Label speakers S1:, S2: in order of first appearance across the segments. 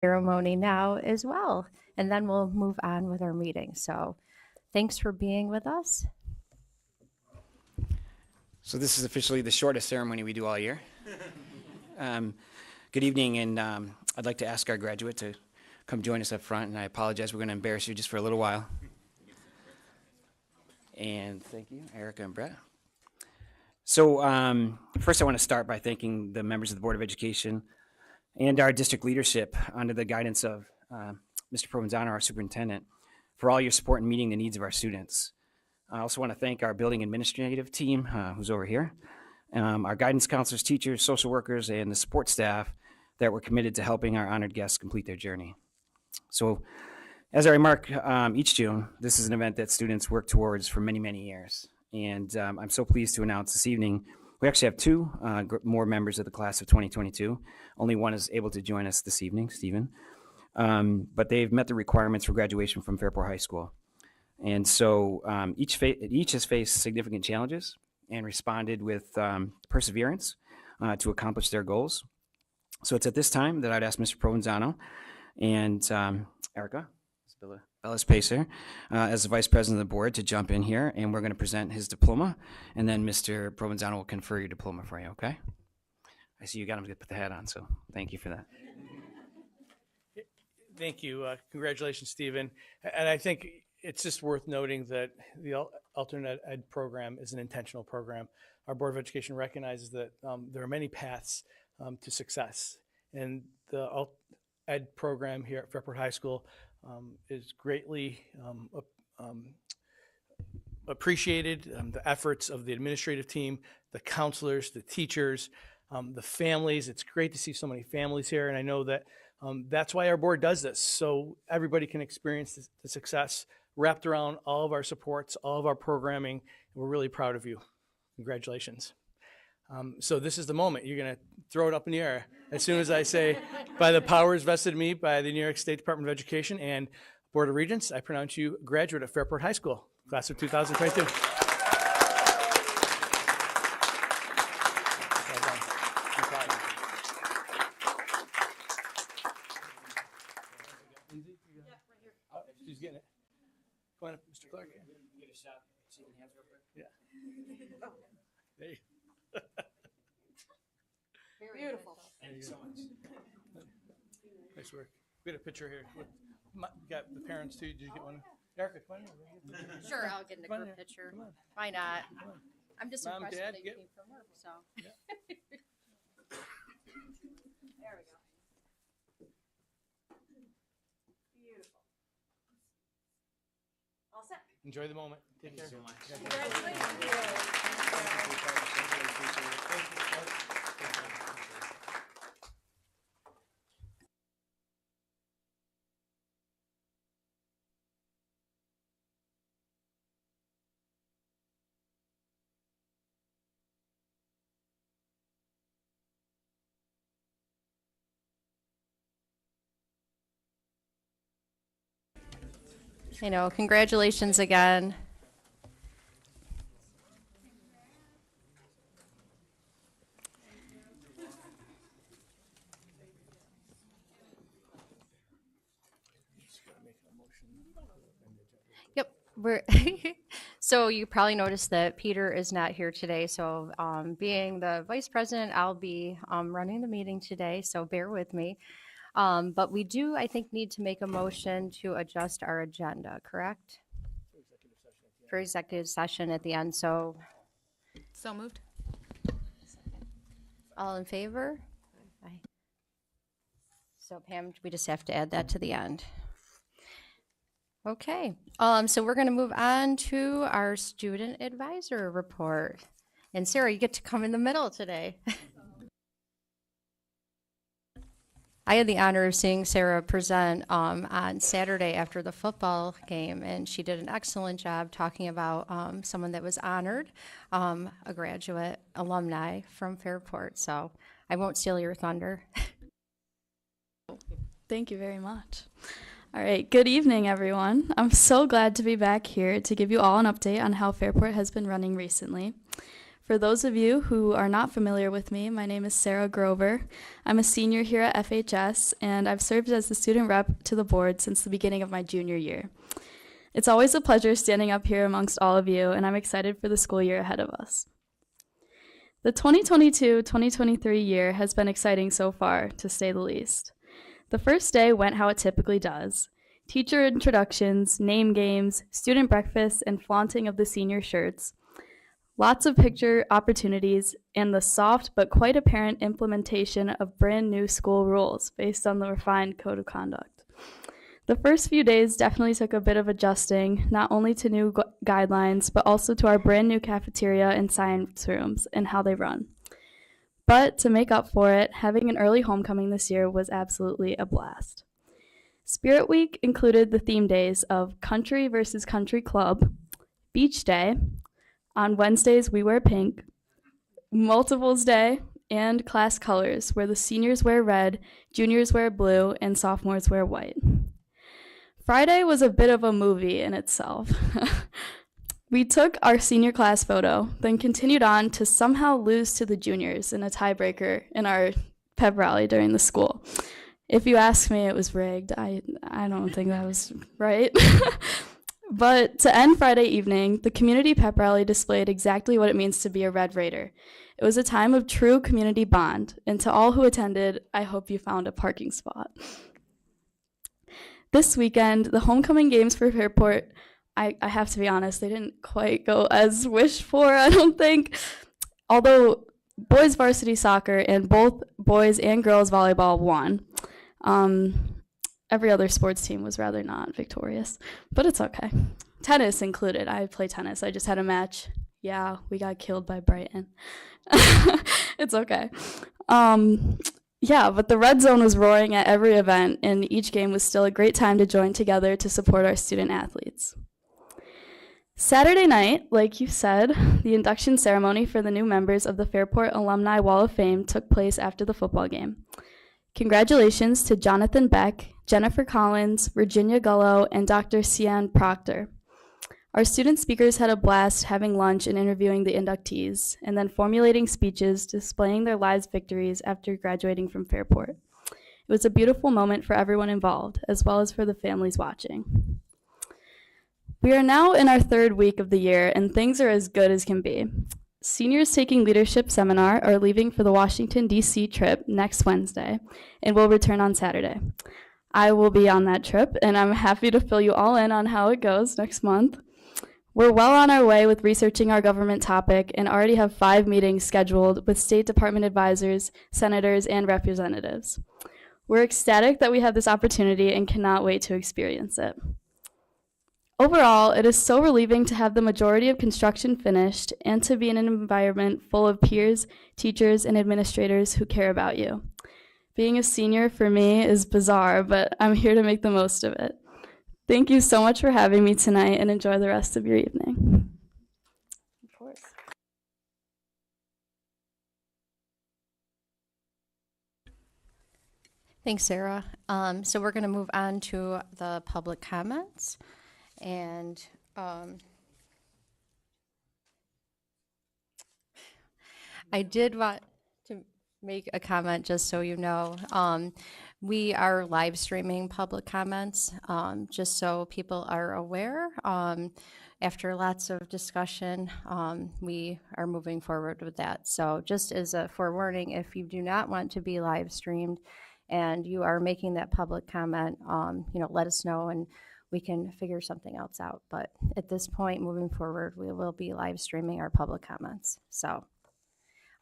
S1: ceremony now as well, and then we'll move on with our meeting. So thanks for being with us.
S2: So this is officially the shortest ceremony we do all year. Good evening, and I'd like to ask our graduate to come join us up front, and I apologize, we're going to embarrass you just for a little while. And thank you, Erica and Brett. So first I want to start by thanking the members of the Board of Education and our district leadership under the guidance of Mr. Provenzano, our superintendent, for all your support in meeting the needs of our students. I also want to thank our building administrative team, who's over here, our guidance counselors, teachers, social workers, and the support staff that were committed to helping our honored guests complete their journey. So as I remark each June, this is an event that students work towards for many, many years. And I'm so pleased to announce this evening, we actually have two more members of the class of 2022. Only one is able to join us this evening, Stephen. But they've met the requirements for graduation from Fairport High School. And so each has faced significant challenges and responded with perseverance to accomplish their goals. So it's at this time that I'd ask Mr. Provenzano and Erica, Bella's Pacer, as the Vice President of the Board to jump in here, and we're going to present his diploma, and then Mr. Provenzano will confer your diploma for you, okay? I see you got him to put the hat on, so thank you for that.
S3: Thank you. Congratulations, Stephen. And I think it's just worth noting that the alternate ed program is an intentional program. Our Board of Education recognizes that there are many paths to success, and the ed program here at Fairport High School is greatly appreciated. The efforts of the administrative team, the counselors, the teachers, the families. It's great to see so many families here, and I know that that's why our board does this, so everybody can experience the success wrapped around all of our supports, all of our programming. We're really proud of you. Congratulations. So this is the moment. You're going to throw it up in the air as soon as I say, by the powers vested in me by the New York State Department of Education and Board of Regents, I pronounce you a graduate of Fairport High School, class of 2022. She's getting it. Come on up, Mr. Clark. Get a shot. Shaking hands real quick. Yeah. There you go.
S4: Beautiful.
S3: Thank you so much. Nice work. We got a picture here. Got the parents too. Did you get one? Erica, come on in.
S4: Sure, I'll get in a group picture. Why not? I'm just
S3: Mom,
S4: impressed
S3: Dad,
S4: when they came from work, so.
S3: Yeah.
S4: There we go. Beautiful. All set.
S3: Enjoy the moment. Take care.
S2: Thank you so much.
S4: Congratulations.
S1: I know, congratulations again. Yep, so you probably noticed that Peter is not here today. So being the vice president, I'll be running the meeting today, so bear with me. But we do, I think, need to make a motion to adjust our agenda, correct? For executive session at the end, so
S5: moved.
S1: all in favor? Aye. So Pam, we just have to add that to the end. Okay, so we're gonna move on to our student advisor report. And Sarah, you get to come in the middle today. I had the honor of seeing Sarah present on Saturday after the football game, and she did an excellent job talking about someone that was honored, a graduate alumni from Fairport. So I won't steal your thunder.
S6: Thank you very much. All right, good evening, everyone. I'm so glad to be back here to give you all an update on how Fairport has been running recently. For those of you who are not familiar with me, my name is Sarah Grover. I'm a senior here at FHS, and I've served as the student rep to the board since the beginning of my junior year. It's always a pleasure standing up here amongst all of you, and I'm excited for the school year ahead of us. The 2022-2023 year has been exciting so far, to say the least. The first day went how it typically does. Teacher introductions, name games, student breakfasts, and flaunting of the senior shirts. Lots of picture opportunities, and the soft but quite apparent implementation of brand new school rules based on the refined code of conduct. The first few days definitely took a bit of adjusting, not only to new guidelines, but also to our brand new cafeteria and science rooms and how they run. But to make up for it, having an early homecoming this year was absolutely a blast. Spirit Week included the theme days of Country versus Country Club, Beach Day, on Wednesdays we wear pink, Multiples Day, and class colors, where the seniors wear red, juniors wear blue, and sophomores wear white. Friday was a bit of a movie in itself. We took our senior class photo, then continued on to somehow lose to the juniors in a tiebreaker in our pep rally during the school. If you ask me, it was rigged. I don't think that was right. But to end Friday evening, the community pep rally displayed exactly what it means to be a Red Raider. It was a time of true community bond, and to all who attended, I hope you found a parking spot. This weekend, the homecoming games for Fairport, I have to be honest, they didn't quite go as wished for, I don't think. Although boys varsity soccer and both boys and girls volleyball won. Every other sports team was rather not victorious, but it's okay. Tennis included. I play tennis. I just had a match. Yeah, we got killed by Brighton. It's okay. Yeah, but the red zone was roaring at every event, and each game was still a great time to join together to support our student athletes. Saturday night, like you said, the induction ceremony for the new members of the Fairport Alumni Wall of Fame took place after the football game. Congratulations to Jonathan Beck, Jennifer Collins, Virginia Gullo, and Dr. Sian Proctor. Our student speakers had a blast having lunch and interviewing the inductees, and then formulating speeches displaying their lives' victories after graduating from Fairport. It was a beautiful moment for everyone involved, as well as for the families watching. We are now in our third week of the year, and things are as good as can be. Seniors taking leadership seminar are leaving for the Washington, D.C. trip next Wednesday, and will return on Saturday. I will be on that trip, and I'm happy to fill you all in on how it goes next month. We're well on our way with researching our government topic and already have 5 meetings scheduled with State Department advisors, senators, and representatives. We're ecstatic that we have this opportunity and cannot wait to experience it. Overall, it is so relieving to have the majority of construction finished and to be in an environment full of peers, teachers, and administrators who care about you. Being a senior for me is bizarre, but I'm here to make the most of it. Thank you so much for having me tonight, and enjoy the rest of your evening. Of course.
S1: Thanks, Sarah. So we're going to move on to the public comments. And I did want to make a comment just so you know. We are live streaming public comments, just so people are aware. After lots of discussion, we are moving forward with that. So just as a forewarning, if you do not want to be live streamed and you are making that public comment, let us know and we can figure something else out. But at this point, moving forward, we will be live streaming our public comments. So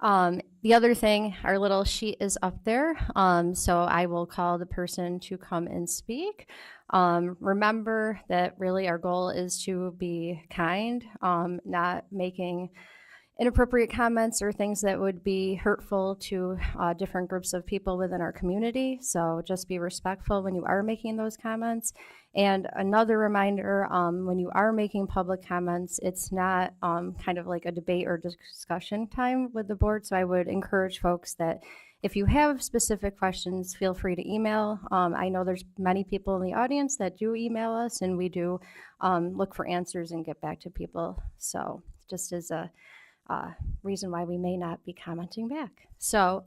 S1: the other thing, our little sheet is up there. So I will call the person to come and speak. Remember that really our goal is to be kind, not making inappropriate comments or things that would be hurtful to different groups of people within our community. So just be respectful when you are making those comments. And another reminder, when you are making public comments, it's not kind of like a debate or discussion time with the board. So I would encourage folks that if you have specific questions, feel free to email. I know there's many people in the audience that do email us, and we do look for answers and get back to people. So just as a reason why we may not be commenting back. So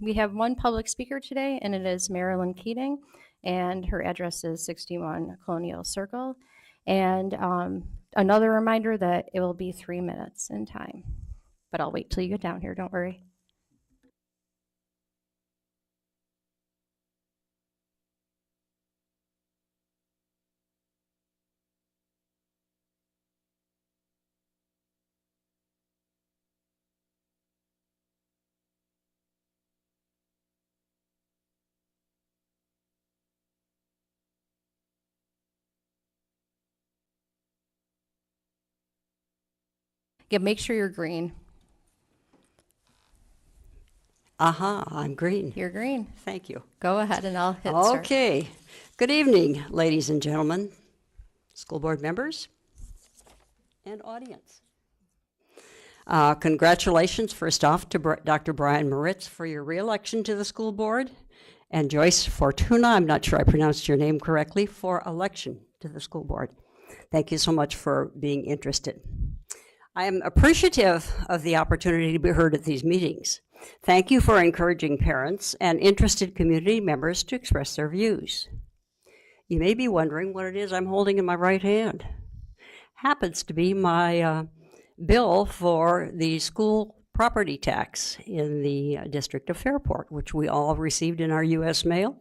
S1: we have one public speaker today, and it is Marilyn Keating, and her address is 61 Colonial Circle. And another reminder that it will be 3 minutes in time, but I'll wait till you get down here, don't worry. Yeah, make sure you're green.
S7: I'm green.
S1: You're green.
S7: Thank you.
S1: Go ahead and I'll hit start.
S7: Okay. Good evening, ladies and gentlemen, school board members, and audience. Congratulations, first off, to Dr. Brian Moritz for your reelection to the school board, and Joyce Fortuna, I'm not sure I pronounced your name correctly, for election to the school board. Thank you so much for being interested. I am appreciative of the opportunity to be heard at these meetings. Thank you for encouraging parents and interested community members to express their views. You may be wondering what it is I'm holding in my right hand. Happens to be my bill for the school property tax in the District of Fairport, which we all received in our U.S. mail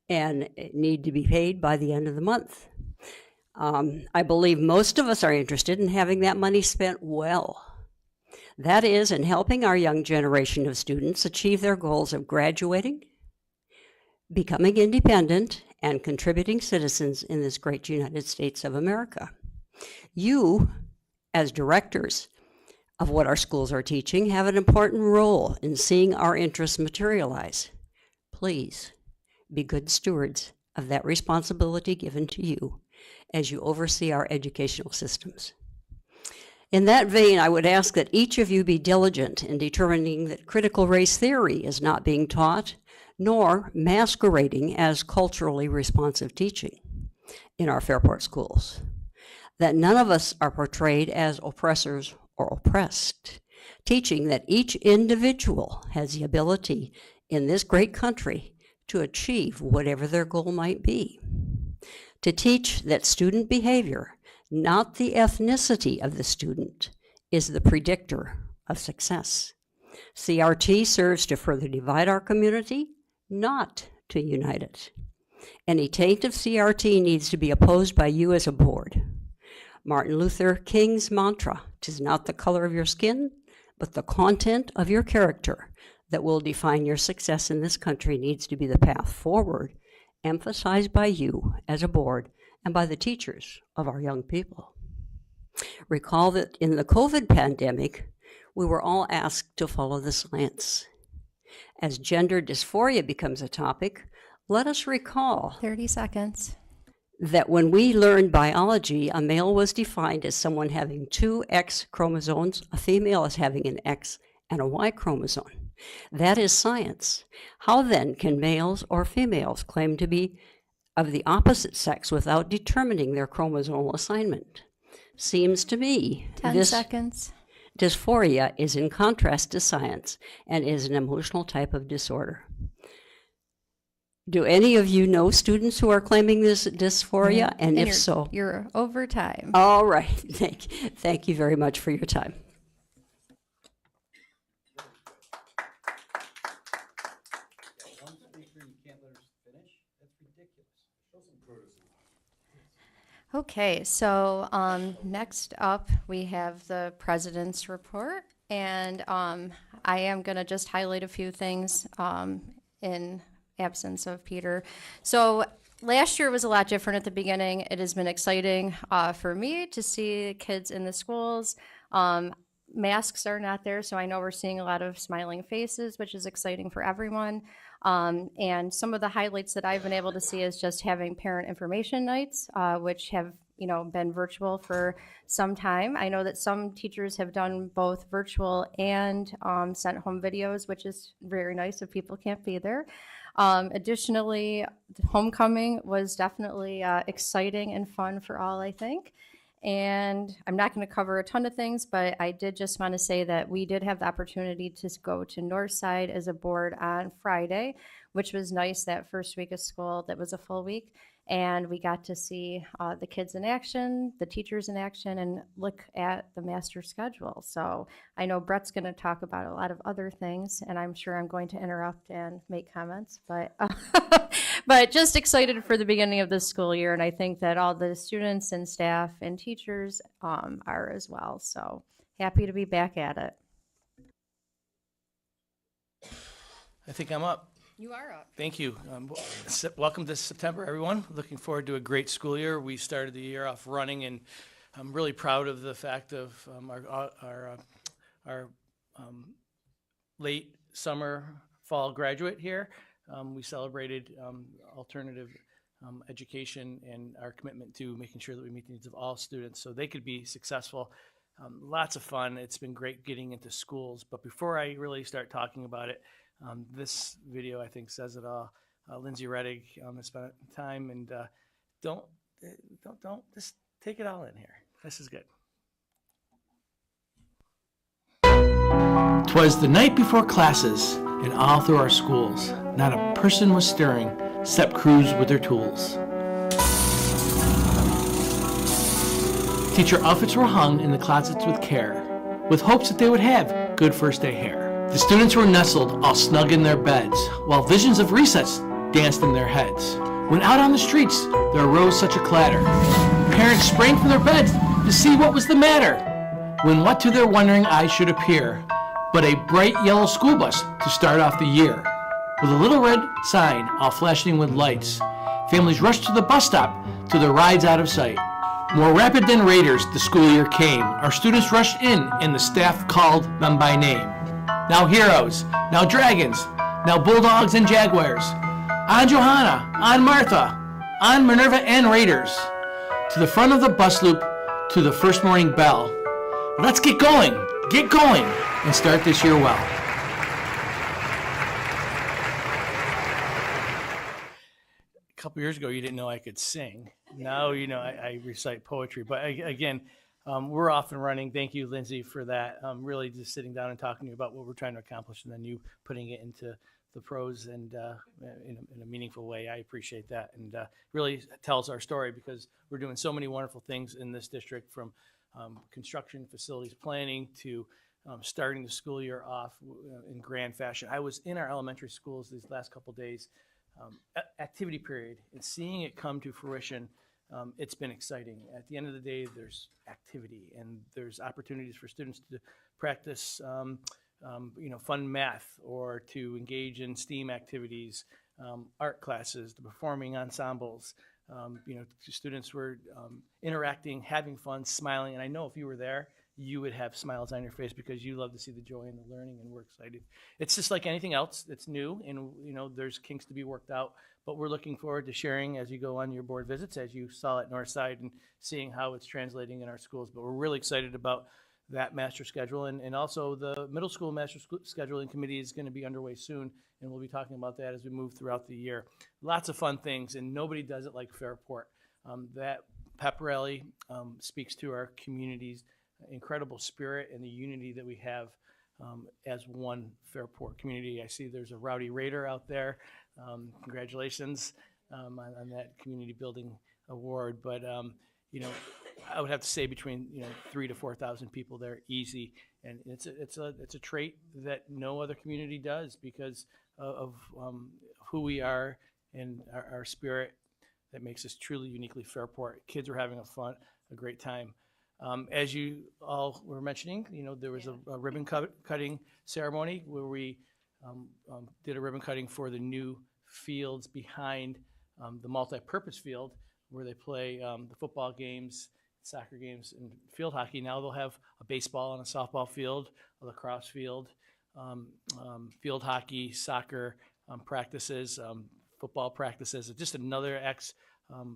S7: and need to be paid by the end of the month. I believe most of us are interested in having that money spent well. That is, in helping our young generation of students achieve their goals of graduating, becoming independent, and contributing citizens in this great United States of America. You, as directors of what our schools are teaching, have an important role in seeing our interests materialize. Please be good stewards of that responsibility given to you as you oversee our educational systems. In that vein, I would ask that each of you be diligent in determining that critical race theory is not being taught, nor masquerading as culturally responsive teaching in our Fairport schools. That none of us are portrayed as oppressors or oppressed, teaching that each individual has the ability in this great country to achieve whatever their goal might be. To teach that student behavior, not the ethnicity of the student, is the predictor of success. CRT serves to further divide our community, not to unite it. Any taint of CRT needs to be opposed by you as a board. Martin Luther King's mantra, "'Tis not the color of your skin, but the content of your character that will define your success in this country," needs to be the path forward, emphasized by you as a board and by the teachers of our young people. Recall that in the COVID pandemic, we were all asked to follow the science. As gender dysphoria becomes a topic, let us recall
S1: 30 seconds.
S7: that when we learned biology, a male was defined as someone having two X chromosomes, a female as having an X and a Y chromosome. That is science. How then can males or females claim to be of the opposite sex without determining their chromosomal assignment? Seems to me
S1: 10
S7: this
S1: seconds.
S7: dysphoria is in contrast to science and is an emotional type of disorder. Do any of you know students who are claiming this dysphoria? And if so,
S1: You're over time.
S7: all right. Thank you very much for your time.
S1: Okay, so next up we have the president's report, and I am going to just highlight a few things in absence of Peter. So last year was a lot different at the beginning. It has been exciting for me to see kids in the schools. Masks are not there, so I know we're seeing a lot of smiling faces, which is exciting for everyone. And some of the highlights that I've been able to see is just having parent information nights, which have been virtual for some time. I know that some teachers have done both virtual and sent home videos, which is very nice if people can't be there. Additionally, homecoming was definitely exciting and fun for all, I think. And I'm not going to cover a ton of things, but I did just want to say that we did have the opportunity to go to Northside as a board on Friday, which was nice. That first week of school, that was a full week. And we got to see the kids in action, the teachers in action, and look at the master schedule. So I know Brett's going to talk about a lot of other things, and I'm sure I'm going to interrupt and make comments, but but just excited for the beginning of the school year. And I think that all the students and staff and teachers are as well. So happy to be back at it.
S3: I think I'm up.
S4: You are up.
S3: Thank you. Welcome to September, everyone. Looking forward to a great school year. We started the year off running, and I'm really proud of the fact of our late summer, fall graduate here. We celebrated alternative education and our commitment to making sure that we meet the needs of all students so they could be successful. Lots of fun. It's been great getting into schools. But before I really start talking about it, this video, I think, says it all. Lindsay Reddig has spent time, and don't just take it all in here. This is good. 'Twas the night before classes, and all through our schools, not a person was stirring, except crews with their tools. Teacher outfits were hung in the closets with care, with hopes that they would have good first day hair. The students were nestled all snug in their beds, while visions of recess danced in their heads. When out on the streets there arose such a clatter, parents sprang from their beds to see what was the matter. When what to their wondering eyes should appear but a bright yellow school bus to start off the year. With a little red sign all flashing with lights, families rushed to the bus stop to their rides out of sight. More rapid than raiders the school year came. Our students rushed in and the staff called them by name. Now heroes, now dragons, now bulldogs and jaguars. On Johanna, on Martha, on Minerva and Raiders. To the front of the bus loop, to the first morning bell. Let's get going, and start this year well. A couple years ago, you didn't know I could sing. Now you know I recite poetry. But again, we're off and running. Thank you, Lindsay, for that. Really just sitting down and talking to you about what we're trying to accomplish, and then you putting it into the prose and in a meaningful way. I appreciate that, and really tells our story because we're doing so many wonderful things in this district, from construction, facilities planning, to starting the school year off in grand fashion. I was in our elementary schools these last couple days, activity period, and seeing it come to fruition. It's been exciting. At the end of the day, there's activity and there's opportunities for students to practice fun math, or to engage in STEAM activities, art classes, the performing ensembles. Students were interacting, having fun, smiling. And I know if you were there, you would have smiles on your face because you love to see the joy and the learning, and we're excited. It's just like anything else that's new, and there's kinks to be worked out, but we're looking forward to sharing as you go on your board visits, as you saw at Northside, and seeing how it's translating in our schools. But we're really excited about that master schedule, and also the middle school master scheduling committee is going to be underway soon, and we'll be talking about that as we move throughout the year. Lots of fun things, and nobody does it like Fairport. That pep rally speaks to our community's incredible spirit and the unity that we have as one Fairport community. I see there's a Rowdy Raider out there. Congratulations on that community building award. But I would have to say between 3,000 to 4,000 people there, easy, and it's a trait that no other community does because of who we are and our spirit that makes us truly uniquely Fairport. Kids are having a great time. As you all were mentioning, there was a ribbon cutting ceremony where we did a ribbon cutting for the new fields behind the multi-purpose field where they play the football games, soccer games, and field hockey. Now they'll have a baseball and a softball field, a lacrosse field, field hockey, soccer practices, football practices, just another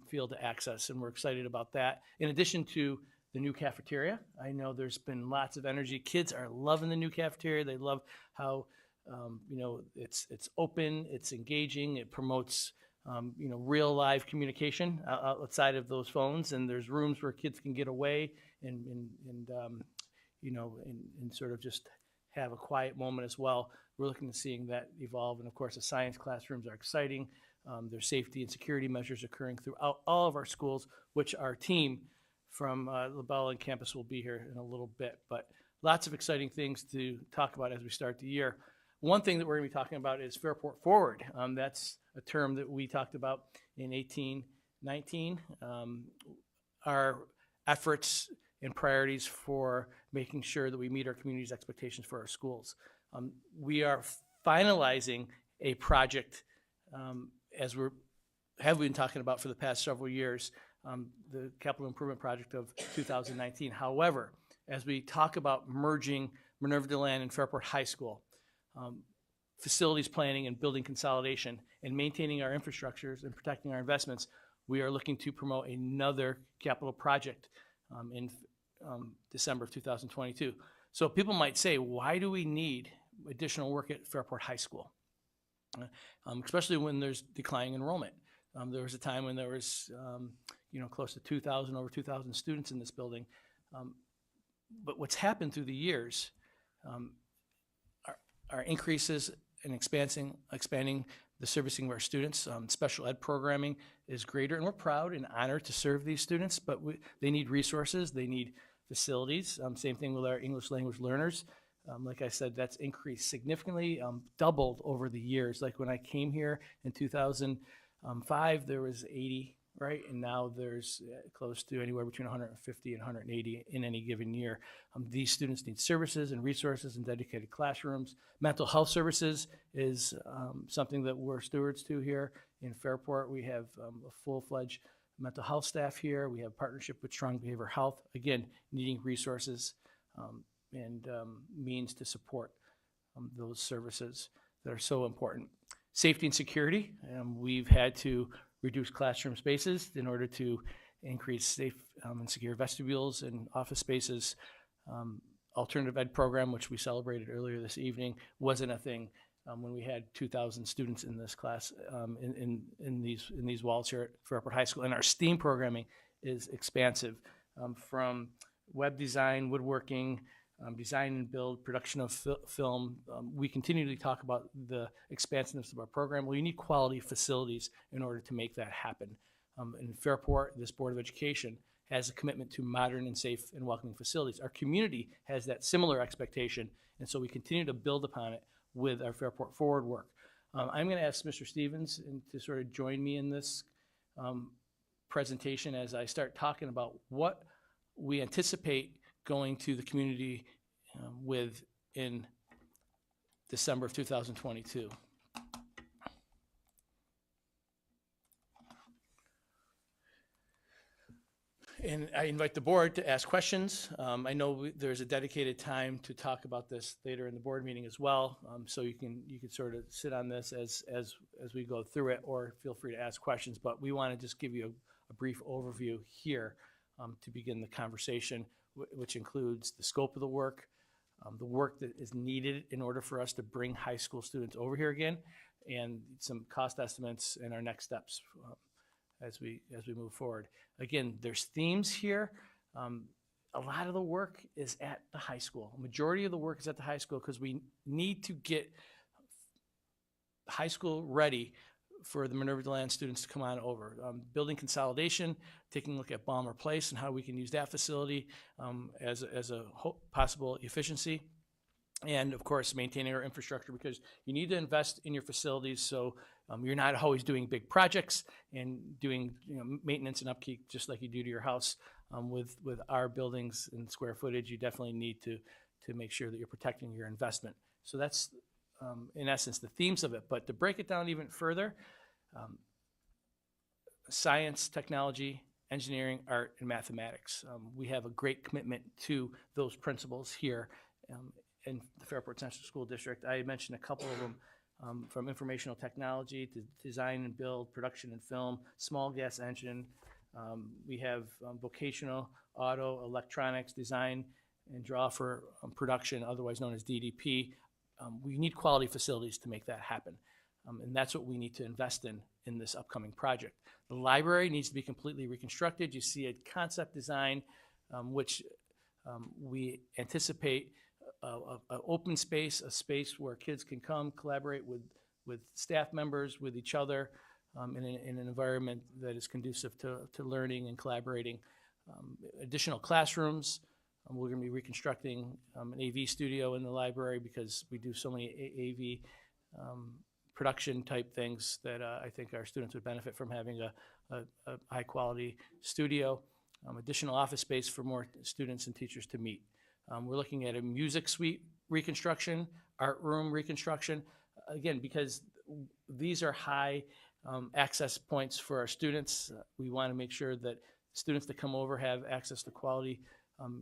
S3: field to access, and we're excited about that. In addition to the new cafeteria, I know there's been lots of energy. Kids are loving the new cafeteria. They love how it's open, it's engaging, it promotes real live communication outside of those phones, and there's rooms where kids can get away and sort of just have a quiet moment as well. We're looking to seeing that evolve, and of course, the science classrooms are exciting. There's safety and security measures occurring throughout all of our schools, which our team from LaBelle and campus will be here in a little bit. But lots of exciting things to talk about as we start the year. One thing that we're going to be talking about is Fairport Forward. That's a term that we talked about in 1819. Our efforts and priorities for making sure that we meet our community's expectations for our schools. We are finalizing a project as have been talking about for the past several years, the capital improvement project of 2019. However, as we talk about merging Minerva DeLand and Fairport High School, facilities planning and building consolidation, and maintaining our infrastructures and protecting our investments, we are looking to promote another capital project in December of 2022. So people might say, why do we need additional work at Fairport High School? Especially when there's declining enrollment. There was a time when there was close to over 2,000 students in this building. But what's happened through the years are increases in expanding the servicing of our students. Special ed programming is greater, and we're proud and honored to serve these students, but they need resources, they need facilities. Same thing with our English language learners. Like I said, that's increased significantly, doubled over the years. Like when I came here in 2005, there was 80, right? And now there's close to anywhere between 150 and 180 in any given year. These students need services and resources and dedicated classrooms. Mental health services is something that we're stewards to here in Fairport. We have a full-fledged mental health staff here. We have partnership with Strong Behavioral Health, again, needing resources and means to support those services that are so important. Safety and security, we've had to reduce classroom spaces in order to increase safe and secure vestibules and office spaces. Alternative ed program, which we celebrated earlier this evening, wasn't a thing when we had 2,000 students in this class in these walls here at Fairport High School. And our STEAM programming is expansive, from web design, woodworking, design and build, production of film. We continually talk about the expansiveness of our program. Well, you need quality facilities in order to make that happen. In Fairport, this Board of Education has a commitment to modern and safe and welcoming facilities. Our community has that similar expectation, and so we continue to build upon it with our Fairport Forward work. I'm going to ask Mr. Stevens to sort of join me in this presentation as I start talking about what we anticipate going to the community with in December of 2022. And I invite the board to ask questions. I know there's a dedicated time to talk about this later in the board meeting as well, so you can sort of sit on this as we go through it, or feel free to ask questions. But we want to just give you a brief overview here to begin the conversation, which includes the scope of the work that is needed in order for us to bring high school students over here again, and some cost estimates and our next steps as we move forward. Again, there's themes here. A lot of the work is at the high school. A majority of the work is at the high school because we need to get high school ready for the Minerva DeLand students to come on over. Building consolidation, taking a look at Balmer Place and how we can use that facility as a possible efficiency. And of course, maintaining our infrastructure, because you need to invest in your facilities so you're not always doing big projects and doing maintenance and upkeep just like you do to your house. With our buildings and square footage, you definitely need to make sure that you're protecting your investment. So that's in essence the themes of it. But to break it down even further, science, technology, engineering, art, and mathematics. We have a great commitment to those principles here in the Fairport Central School District. I mentioned a couple of them, from informational technology to design and build, production and film, small gas engine. We have vocational, auto, electronics, design and draw for production, otherwise known as DDP. We need quality facilities to make that happen. And that's what we need to invest in this upcoming project. The library needs to be completely reconstructed. You see a concept design, which we anticipate an open space, a space where kids can come collaborate with staff members, with each other, in an environment that is conducive to learning and collaborating. Additional classrooms. We're going to be reconstructing an AV studio in the library because we do so many AV production type things that I think our students would benefit from having a high quality studio. Additional office space for more students and teachers to meet. We're looking at a music suite reconstruction, art room reconstruction, again, because these are high access points for our students. We want to make sure that students that come over have access to quality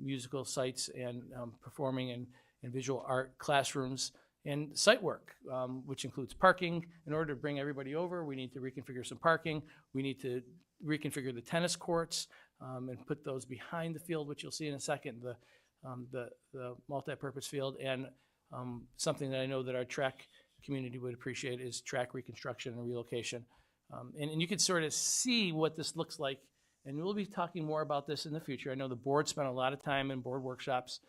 S3: musical sites and performing and visual art classrooms and site work, which includes parking. In order to bring everybody over, we need to reconfigure some parking. We need to reconfigure the tennis courts and put those behind the field, which you'll see in a second, the multi-purpose field. And something that I know that our track community would appreciate is track reconstruction and relocation. And you can sort of see what this looks like. And we'll be talking more about this in the future. I know the board spent a lot of time in board workshops,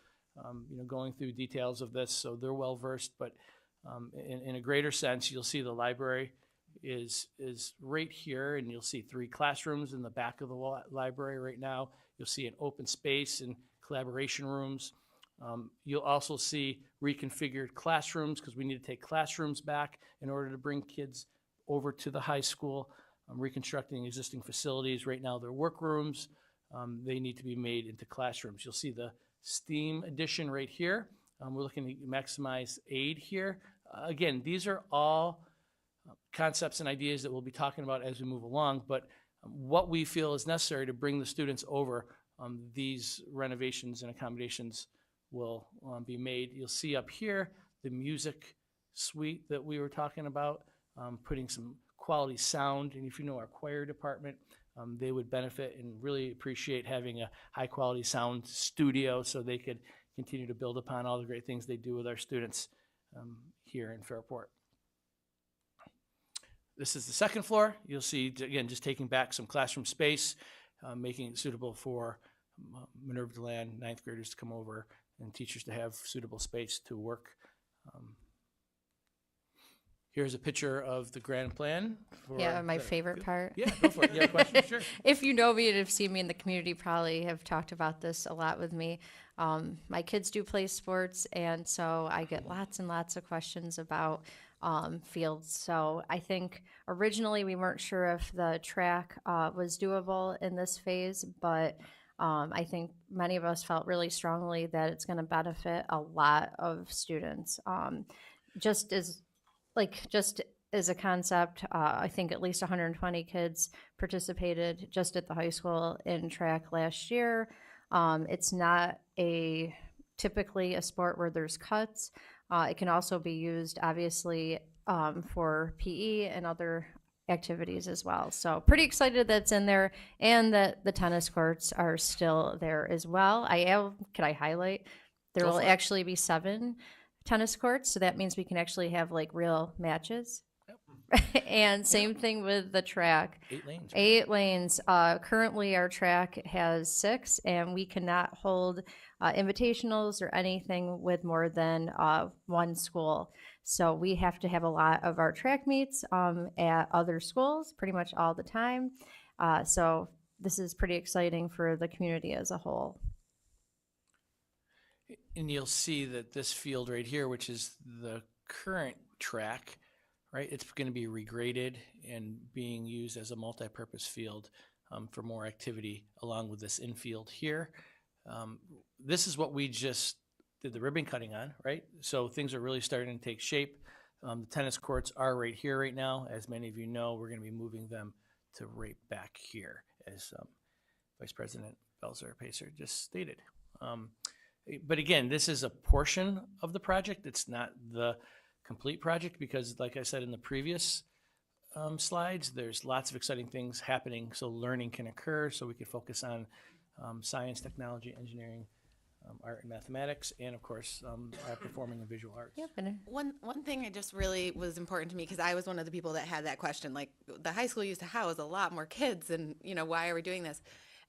S3: going through details of this, so they're well versed. But in a greater sense, you'll see the library is right here, and you'll see 3 classrooms in the back of the library right now. You'll see an open space and collaboration rooms. You'll also see reconfigured classrooms because we need to take classrooms back in order to bring kids over to the high school. Reconstructing existing facilities. Right now they're workrooms. They need to be made into classrooms. You'll see the STEAM edition right here. We're looking to maximize aid here. Again, these are all concepts and ideas that we'll be talking about as we move along, but what we feel is necessary to bring the students over, these renovations and accommodations will be made. You'll see up here the music suite that we were talking about, putting some quality sound, and if you know our choir department, they would benefit and really appreciate having a high quality sound studio so they could continue to build upon all the great things they do with our students here in Fairport. This is the second floor. You'll see, again, just taking back some classroom space, making it suitable for Minerva Deland 9th graders to come over and teachers to have suitable space to work. Here's a picture of the grand plan.
S1: Yeah, my favorite part.
S3: Yeah, go for it. You have a question? Sure.
S1: If you know me and have seen me in the community, probably have talked about this a lot with me. My kids do play sports, and so I get lots and lots of questions about fields. So I think originally we weren't sure if the track was doable in this phase, but I think many of us felt really strongly that it's going to benefit a lot of students. Just as a concept, I think at least 120 kids participated just at the high school in track last year. It's not typically a sport where there's cuts. It can also be used, obviously, for PE and other activities as well. So pretty excited that's in there, and that the tennis courts are still there as well. Can I highlight? There will actually be 7 tennis courts, so that means we can actually have like real matches. Yep. And same thing with the track.
S3: 8 lanes.
S1: 8 lanes. Currently our track has 6, and we cannot hold invitationals or anything with more than 1 school. So we have to have a lot of our track meets at other schools pretty much all the time. So this is pretty exciting for the community as a whole.
S3: And you'll see that this field right here, which is the current track, right, it's going to be regraded and being used as a multi-purpose field for more activity along with this infield here. This is what we just did the ribbon cutting on, right? So things are really starting to take shape. The tennis courts are right here right now. As many of you know, we're going to be moving them to right back here, as Vice President Belzer-Pacer just stated. But again, this is a portion of the project. It's not the complete project because, like I said in the previous slides, there's lots of exciting things happening so learning can occur, so we can focus on science, technology, engineering, art and mathematics, and of course, performing and visual arts.
S1: Yep. And
S4: One thing I just really was important to me, because I was one of the people that had that question. Like, the high school used to house a lot more kids, and why are we doing this?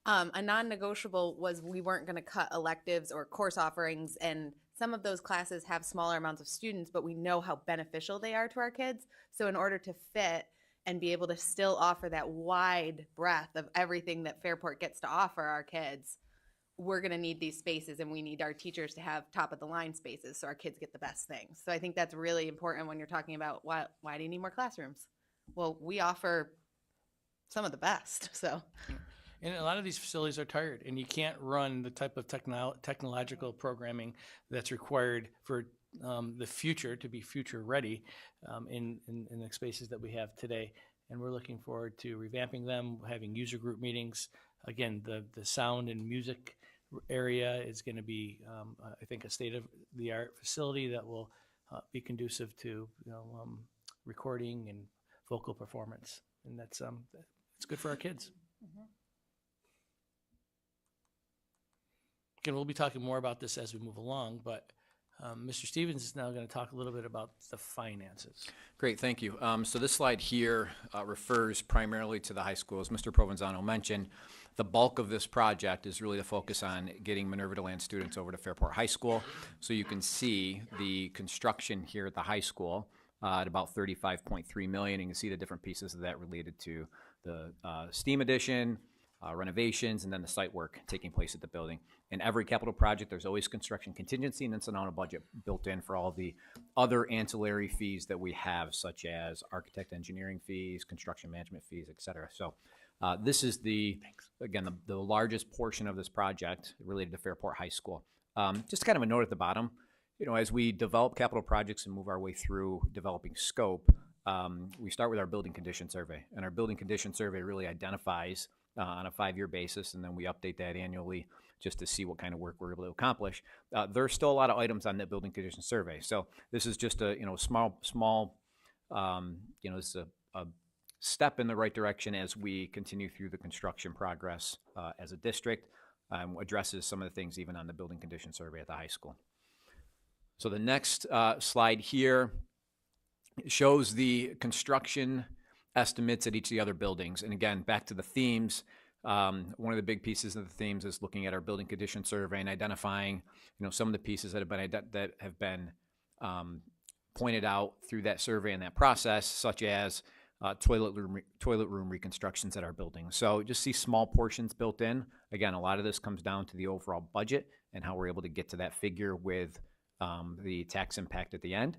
S4: A non-negotiable was we weren't going to cut electives or course offerings, and some of those classes have smaller amounts of students, but we know how beneficial they are to our kids. So in order to fit and be able to still offer that wide breadth of everything that Fairport gets to offer our kids, we're going to need these spaces, and we need our teachers to have top of the line spaces so our kids get the best things. So I think that's really important when you're talking about why do you need more classrooms? Well, we offer some of the best. So
S3: And a lot of these facilities are tired, and you can't run the type of technological programming that's required for the future to be future ready in the spaces that we have today. And we're looking forward to revamping them, having user group meetings. Again, the sound and music area is going to be, I think, a state-of-the-art facility that will be conducive to recording and vocal performance, and that's it's good for our kids. Again, we'll be talking more about this as we move along, but Mr. Stevens is now going to talk a little bit about the finances.
S8: Great, thank you. So this slide here refers primarily to the high school. As Mr. Provenzano mentioned, the bulk of this project is really to focus on getting Minerva DeLand students over to Fairport High School. So you can see the construction here at the high school at about $35.3 million. And you can see the different pieces of that related to the STEAM addition, renovations, and then the site work taking place at the building. In every capital project, there's always construction contingency and incidental budget built in for all the other ancillary fees that we have, such as architect engineering fees, construction management fees, et cetera. So this is the largest portion of this project related to Fairport High School. Just kind of a note at the bottom, as we develop capital projects and move our way through developing scope, we start with our building condition survey. And our building condition survey really identifies on a 5-year basis, and then we update that annually just to see what kind of work we're able to accomplish. There's still a lot of items on that building condition survey. So this is just a small it's a step in the right direction as we continue through the construction progress as a district. Addresses some of the things even on the building condition survey at the high school. So the next slide here shows the construction estimates at each of the other buildings. And again, back to the themes, one of the big pieces of the themes is looking at our building condition survey and identifying, some of the pieces that have been pointed out through that survey and that process, such as toilet room reconstructions at our buildings. So just see small portions built in. Again, a lot of this comes down to the overall budget and how we're able to get to that figure with the tax impact at the end.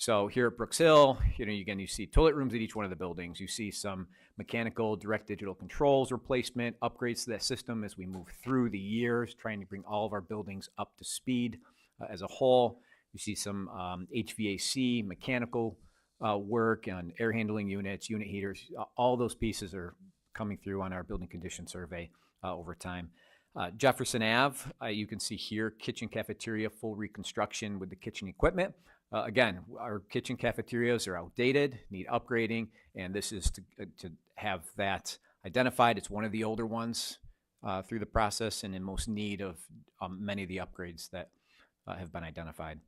S8: So here at Brooks Hill, you see toilet rooms at each one of the buildings. You see some mechanical direct digital controls replacement, upgrades to that system as we move through the years, trying to bring all of our buildings up to speed as a whole. You see some HVAC, mechanical work on air handling units, unit heaters. All those pieces are coming through on our building condition survey over time. Jefferson Ave, you can see here, kitchen cafeteria, full reconstruction with the kitchen equipment. Again, our kitchen cafeterias are outdated, need upgrading, and this is to have that identified. It's one of the older ones through the process and in most need of many of the upgrades that have been identified.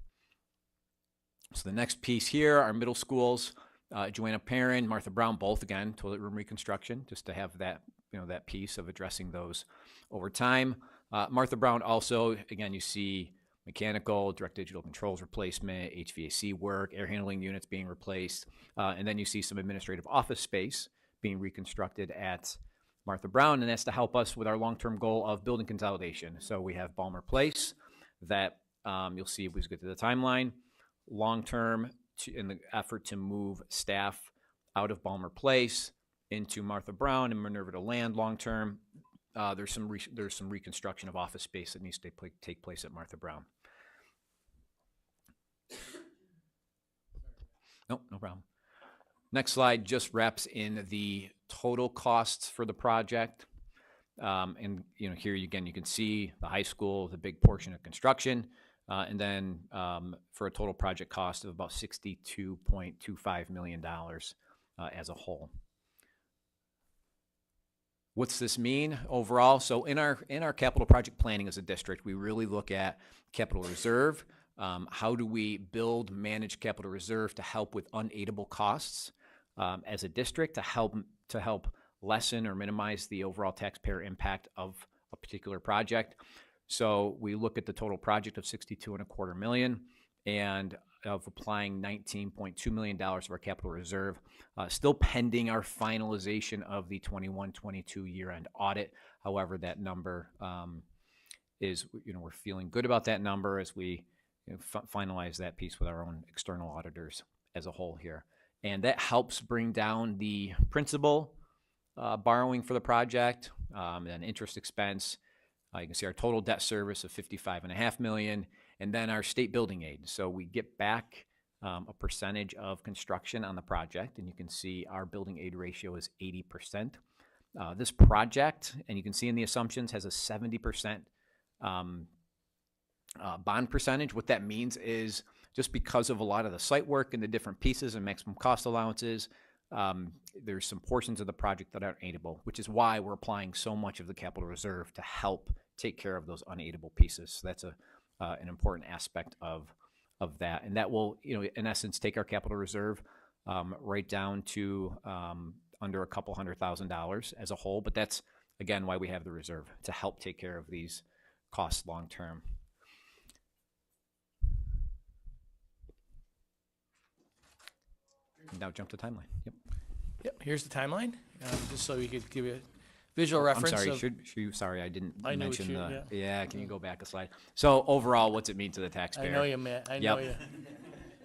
S8: So the next piece here, our middle schools, Joanna Perrin, Martha Brown, both again, toilet room reconstruction, just to have that, that piece of addressing those over time. Martha Brown also, again, you see mechanical, direct digital controls replacement, HVAC work, air handling units being replaced, and then you see some administrative office space being reconstructed at Martha Brown, and that's to help us with our long-term goal of building consolidation. So we have Balmer Place that you'll see as we get to the timeline, long-term in the effort to move staff out of Balmer Place into Martha Brown and Minerva DeLand long-term. There's some reconstruction of office space that needs to take place at Martha Brown. Nope, no problem. Next slide just wraps in the total costs for the project. And here again, you can see the high school, the big portion of construction, and then for a total project cost of about $62.25 million as a whole. What's this mean overall? So in our capital project planning as a district, we really look at capital reserve. How do we build, manage capital reserve to help with unaidable costs as a district to help lessen or minimize the overall taxpayer impact of a particular project? So we look at the total project of $62.25 million and of applying $19.2 million of our capital reserve, still pending our finalization of the 21-22 year-end audit. However, that number is, we're feeling good about that number as we finalize that piece with our own external auditors as a whole here. And that helps bring down the principal borrowing for the project, and interest expense. You can see our total debt service of $55.5 million, and then our state building aid. So we get back a percentage of construction on the project, and you can see our building aid ratio is 80%. This project, and you can see in the assumptions, has a 70% bond percentage. What that means is just because of a lot of the site work and the different pieces and maximum cost allowances, there's some portions of the project that aren't aidable, which is why we're applying so much of the capital reserve to help take care of those unaidable pieces. So that's an important aspect of that, and that will, in essence, take our capital reserve right down to under $200,000 as a whole. But that's again why we have the reserve, to help take care of these costs long term. Now jump to timeline. Yep.
S3: Yep, here's the timeline, just so we could give you a visual reference.
S8: I'm sorry.
S3: of-
S8: Should you? Sorry, I didn't
S3: I know what
S8: mention
S3: you-
S8: the.
S3: yeah.
S8: Can you go back a slide? So overall, what's it mean to the taxpayer?
S3: I know you, Matt. I know
S8: Yep.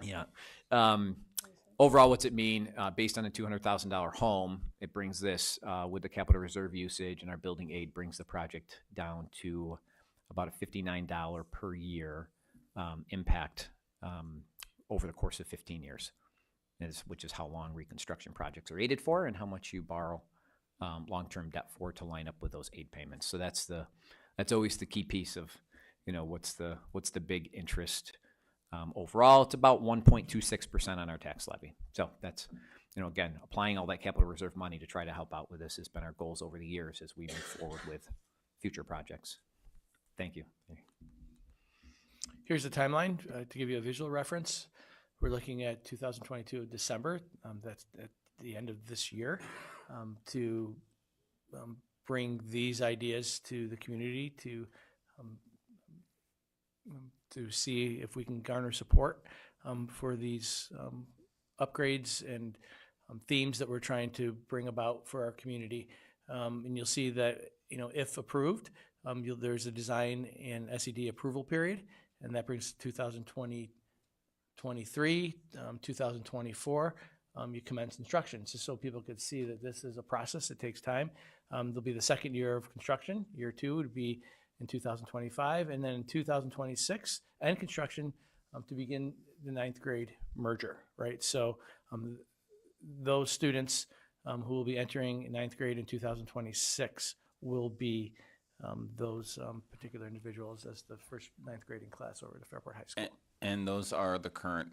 S3: you.
S8: Yeah. Overall, what's it mean? Based on a $200,000 home, it brings this, with the capital reserve usage and our building aid, brings the project down to about a $59 per year impact over the course of 15 years, which is how long reconstruction projects are aided for and how much you borrow long-term debt for to line up with those aid payments. So that's always the key piece of, what's the big interest. Overall, it's about 1.26% on our tax levy. So that's, again, applying all that capital reserve money to try to help out with this has been our goals over the years as we move forward with future projects. Thank you.
S3: Here's the timeline to give you a visual reference. We're looking at 2022 December. That's at the end of this year, to bring these ideas to the community to see if we can garner support for these upgrades and themes that we're trying to bring about for our community. And you'll see that, if approved, there's a design and SED approval period, and that brings 2023, 2024, you commence construction, just so people could see that this is a process. It takes time. There'll be the second year of construction. Year 2 would be in 2025, and then in 2026, and construction to begin the 9th grade merger, right? So those students who will be entering 9th grade in 2026 will be those particular individuals as the first 9th grading class over to Fairport High School.
S9: And those are the current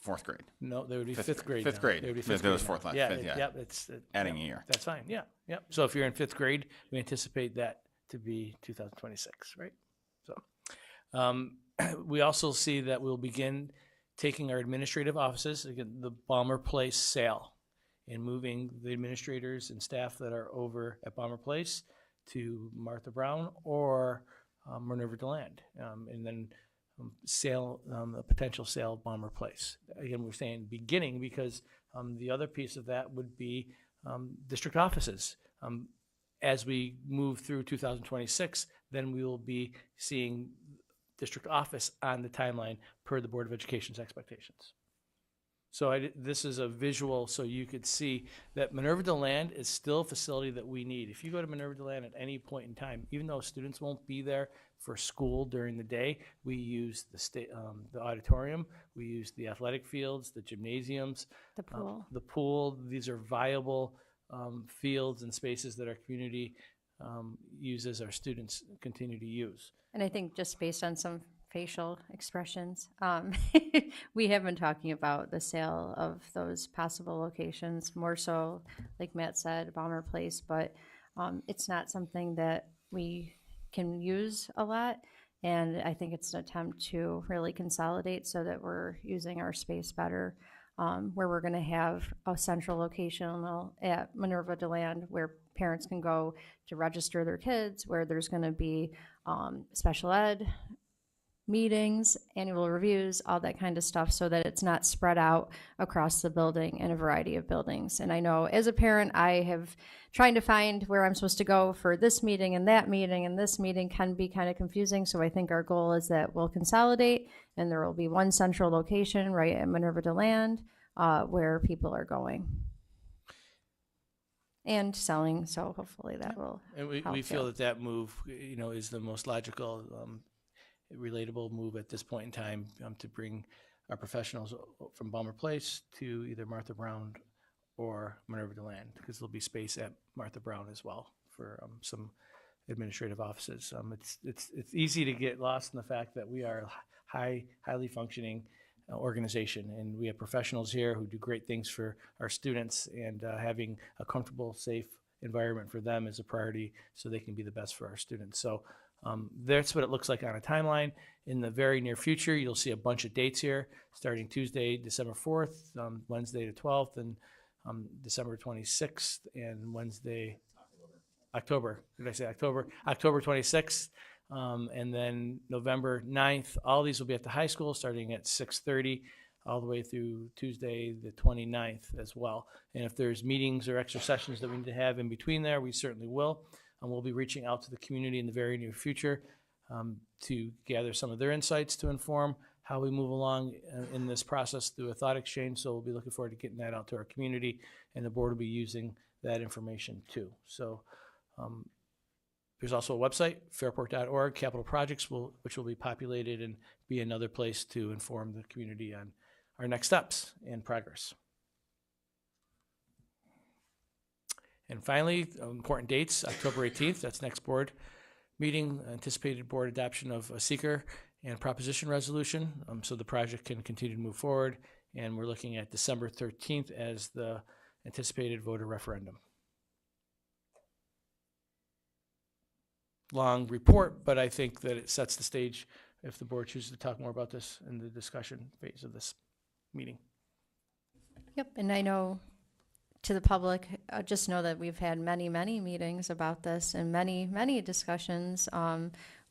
S9: 4th grade.
S3: No, they would be 5th grade.
S9: Fifth
S3: now.
S9: grade.
S3: They would be
S9: There
S3: 5th grade
S9: was
S3: now.
S9: fourth line,
S3: Yeah,
S9: fifth, yeah.
S3: it's
S9: Adding a year.
S3: That's fine. Yeah. So if you're in 5th grade, we anticipate that to be 2026, right? So we also see that we'll begin taking our administrative offices, again, the Balmer Place sale, and moving the administrators and staff that are over at Balmer Place to Martha Brown or Minerva DeLand, and then a potential sale of Balmer Place. Again, we're saying beginning because the other piece of that would be district offices. As we move through 2026, then we will be seeing district office on the timeline per the Board of Education's expectations. So this is a visual so you could see that Minerva DeLand is still a facility that we need. If you go to Minerva DeLand at any point in time, even though students won't be there for school during the day, we use the auditorium, we use the athletic fields, the gymnasiums,
S1: The pool.
S3: the pool. These are viable fields and spaces that our community uses, our students continue to use.
S1: And I think just based on some facial expressions. We have been talking about the sale of those possible locations, more so, like Matt said, Balmer Place, but it's not something that we can use a lot. And I think it's an attempt to really consolidate so that we're using our space better, where we're going to have a central location at Minerva DeLand where parents can go to register their kids, where there's going to be special ed meetings, annual reviews, all that kind of stuff, so that it's not spread out across the building in a variety of buildings. And I know as a parent, I have trying to find where I'm supposed to go for this meeting, and this meeting can be kind of confusing. So I think our goal is that we'll consolidate, and there will be one central location right at Minerva DeLand where people are going and selling. So hopefully that will
S3: And we
S1: help
S3: feel
S1: too.
S3: that move, is the most logical, relatable move at this point in time, to bring our professionals from Balmer Place to either Martha Brown or Minerva DeLand, because there'll be space at Martha Brown as well for some administrative offices. It's easy to get lost in the fact that we are a highly functioning organization, and we have professionals here who do great things for our students, and having a comfortable, safe environment for them is a priority so they can be the best for our students. So that's what it looks like on a timeline. In the very near future, you'll see a bunch of dates here, starting Tuesday, December 4th, Wednesday the 12th, and December 26th, and Wednesday, October 26th, and then November 9th. All these will be at the high school starting at 6:30 all the way through Tuesday the 29th as well. And if there's meetings or extra sessions that we need to have in between there, we certainly will. And we'll be reaching out to the community in the very near future to gather some of their insights to inform how we move along in this process through a thought exchange. So we'll be looking forward to getting that out to our community, and the board will be using that information too. So there's also a website, fairport.org, capital projects, which will be populated and be another place to inform the community on our next steps and progress. And finally, important dates, October 18th, that's next board meeting, anticipated board adoption of a seeker and proposition resolution, so the project can continue to move forward. And we're looking at December 13th as the anticipated voter referendum. Long report, but I think that it sets the stage if the board chooses to talk more about this in the discussion phase of this meeting.
S1: Yep, and I know to the public, just know that we've had many, many meetings about this and many, many discussions.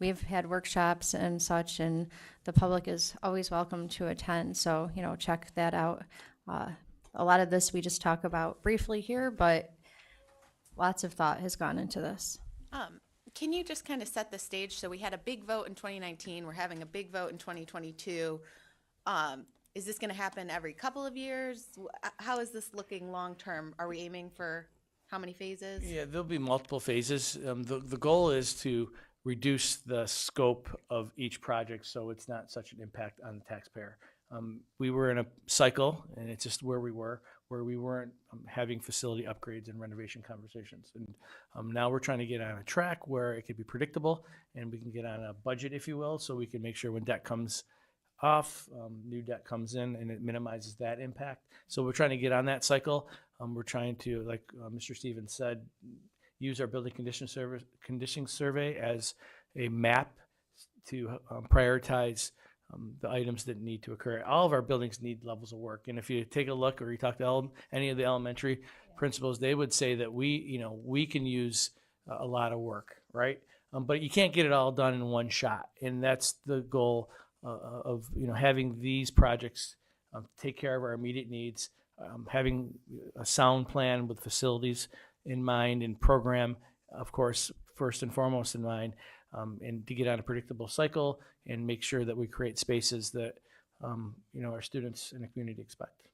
S1: We've had workshops and such, and the public is always welcome to attend. So, check that out. A lot of this we just talk about briefly here, but lots of thought has gone into this.
S4: Can you just kind of set the stage? So we had a big vote in 2019. We're having a big vote in 2022. Is this going to happen every couple of years? How is this looking long term? Are we aiming for how many phases?
S3: Yeah, there'll be multiple phases. The goal is to reduce the scope of each project so it's not such an impact on the taxpayer. We were in a cycle, and it's just where we weren't having facility upgrades and renovation conversations. And now we're trying to get on a track where it could be predictable, and we can get on a budget, if you will, so we can make sure when debt comes off, new debt comes in, and it minimizes that impact. So we're trying to get on that cycle. We're trying to, like Mr. Stevens said, use our building conditioning survey as a map to prioritize the items that need to occur. All of our buildings need levels of work. And if you take a look or you talk to any of the elementary principals, they would say that we can use a lot of work, right? But you can't get it all done in one shot. And that's the goal of having these projects take care of our immediate needs, having a sound plan with facilities in mind and program, of course, first and foremost in mind, and to get on a predictable cycle and make sure that we create spaces that our students and the community expect.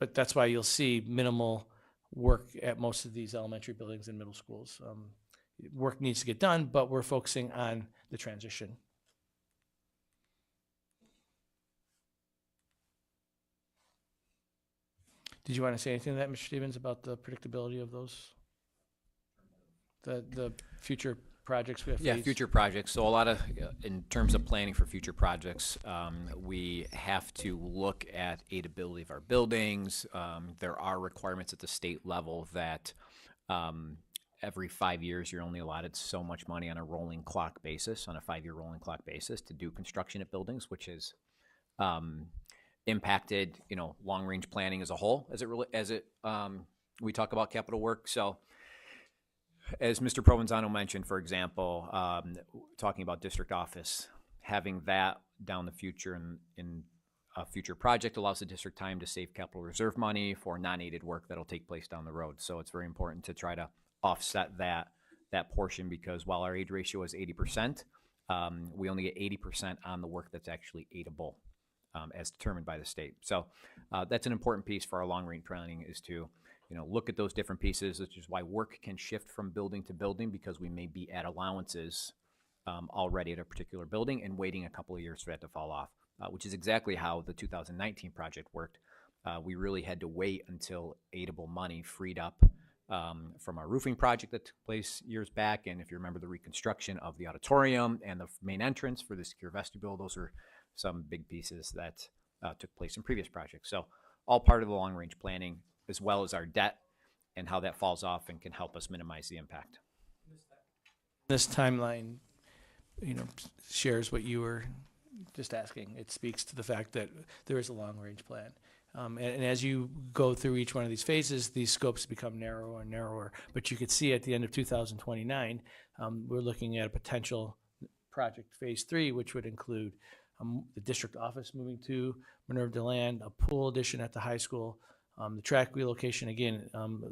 S3: But that's why you'll see minimal work at most of these elementary buildings and middle schools. Work needs to get done, but we're focusing on the transition. Did you want to say anything to that, Mr. Stevens, about the predictability of those? The future projects we have?
S8: Yeah,
S3: phase-
S8: future projects. So a lot of, in terms of planning for future projects, we have to look at aidability of our buildings. There are requirements at the state level that every 5 years, you're only allotted so much money on a rolling clock basis, on a 5-year rolling clock basis, to do construction at buildings, which has impacted, long-range planning as a whole, we talk about capital work. So as Mr. Provenzano mentioned, for example, talking about district office, having that down the future in a future project allows the district time to save capital reserve money for non-aided work that'll take place down the road. So it's very important to try to offset that portion, because while our aid ratio is 80%, we only get 80% on the work that's actually aidable, as determined by the state. So that's an important piece for our long-range planning, is to look at those different pieces, which is why work can shift from building to building, because we may be at allowances already at a particular building and waiting a couple of years for that to fall off, which is exactly how the 2019 project worked. We really had to wait until aidable money freed up from our roofing project that took place years back. And if you remember the reconstruction of the auditorium and the main entrance for the secure vestibule, those are some big pieces that took place in previous projects. So all part of the long-range planning, as well as our debt and how that falls off and can help us minimize the impact.
S3: This timeline, shares what you were just asking. It speaks to the fact that there is a long-range plan. And as you go through each one of these phases, these scopes become narrower and narrower. But you could see at the end of 2029, we're looking at a potential project phase 3, which would include the district office moving to Minerva DeLand, a pool addition at the high school. The track relocation, again,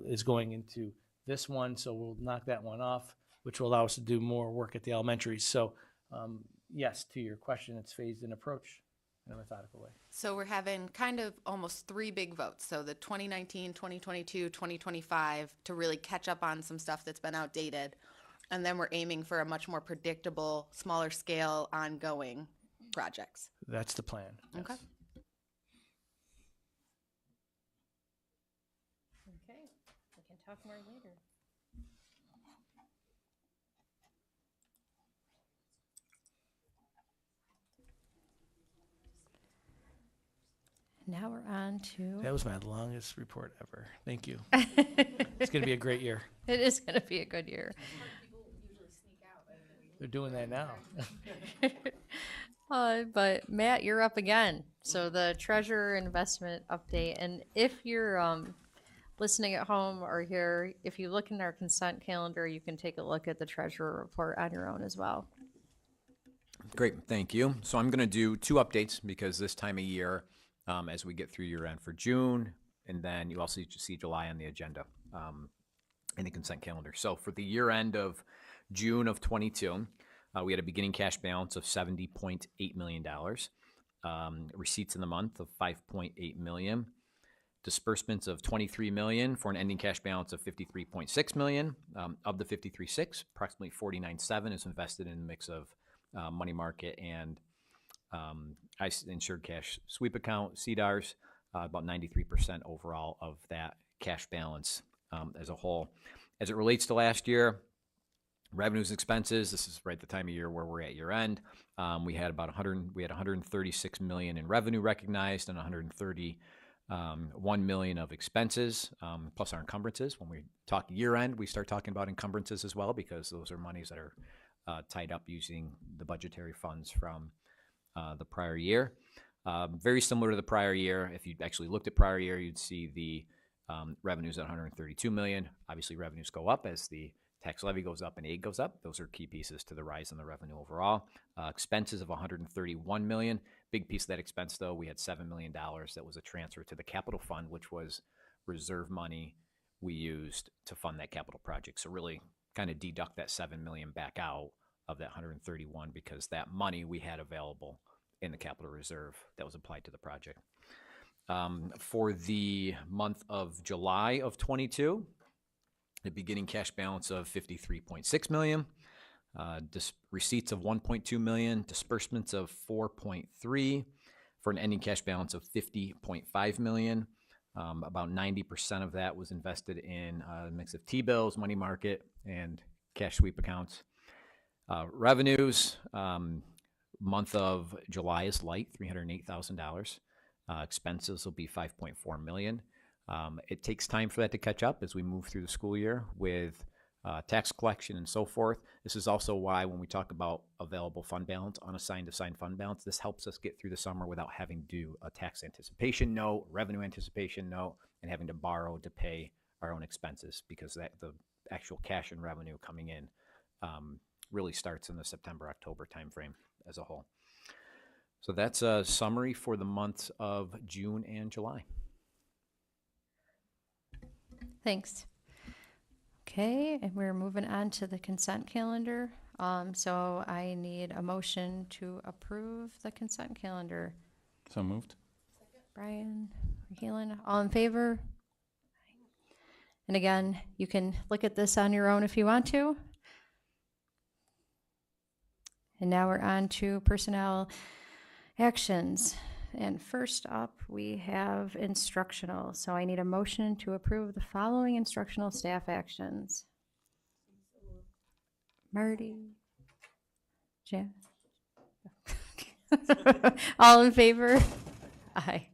S3: is going into this one, so we'll knock that one off, which will allow us to do more work at the elementary. So, yes, to your question, it's phased in approach in a methodical way.
S4: So we're having kind of almost 3 big votes. So the 2019, 2022, 2025, to really catch up on some stuff that's been outdated. And then we're aiming for a much more predictable, smaller scale, ongoing projects.
S3: That's the plan. Yes.
S4: Okay.
S1: Okay, we can talk more later. Now we're on to.
S3: That was my longest report ever. Thank you. It's going to be a great year.
S1: It is going to be a good year.
S3: They're doing that now.
S1: But Matt, you're up again. So the treasurer investment update, and if you're listening at home or here, if you look in our consent calendar, you can take a look at the treasurer report on your own as well.
S8: Great, thank you. So I'm going to do 2 updates, because this time of year, as we get through year end for June, and then you also see July on the agenda in the consent calendar. So for the year end of June of 22, we had a beginning cash balance of $70.8 million, receipts in the month of $5.8 million, disbursements of $23 million for an ending cash balance of $53.6 million. Of the $53.6, approximately $49.7 is invested in a mix of money market and insured cash sweep account, CDARS, about 93% overall of that cash balance as a whole. As it relates to last year, revenues, expenses, this is right at the time of year where we're at year end. We had about $136 million in revenue recognized and $131 million of expenses, plus our encumbrances. When we talk year end, we start talking about encumbrances as well, because those are monies that are tied up using the budgetary funds from the prior year. Very similar to the prior year. If you actually looked at prior year, you'd see the revenues at $132 million. Obviously, revenues go up as the tax levy goes up and aid goes up. Those are key pieces to the rise in the revenue overall. Expenses of $131 million. Big piece of that expense, though, we had $7 million that was a transfer to the capital fund, which was reserve money we used to fund that capital project. So really kind of deduct that $7 million back out of that 131, because that money we had available in the capital reserve that was applied to the project. For the month of July of 22, the beginning cash balance of $53.6 million, receipts of $1.2 million, disbursements of $4.3, for an ending cash balance of $50.5 million. About 90% of that was invested in a mix of T-bills, money market, and cash sweep accounts. Revenues, month of July is light, $308,000. Expenses will be 5.4 million. It takes time for that to catch up as we move through the school year with tax collection and so forth. This is also why when we talk about available fund balance, unassigned assigned fund balance, this helps us get through the summer without having to do a tax anticipation note, revenue anticipation note, and having to borrow to pay our own expenses, because the actual cash and revenue coming in really starts in the September-October timeframe as a whole. So that's a summary for the months of June and July.
S1: Thanks. Okay, and we're moving on to the consent calendar. So I need a motion to approve the consent calendar.
S9: So moved.
S1: Brian, Keelan, all in favor? And again, you can look at this on your own if you want to. And now we're on to personnel actions. And first up, we have instructional. So I need a motion to approve the following instructional staff actions. Marty, Jan. All in favor? Aye.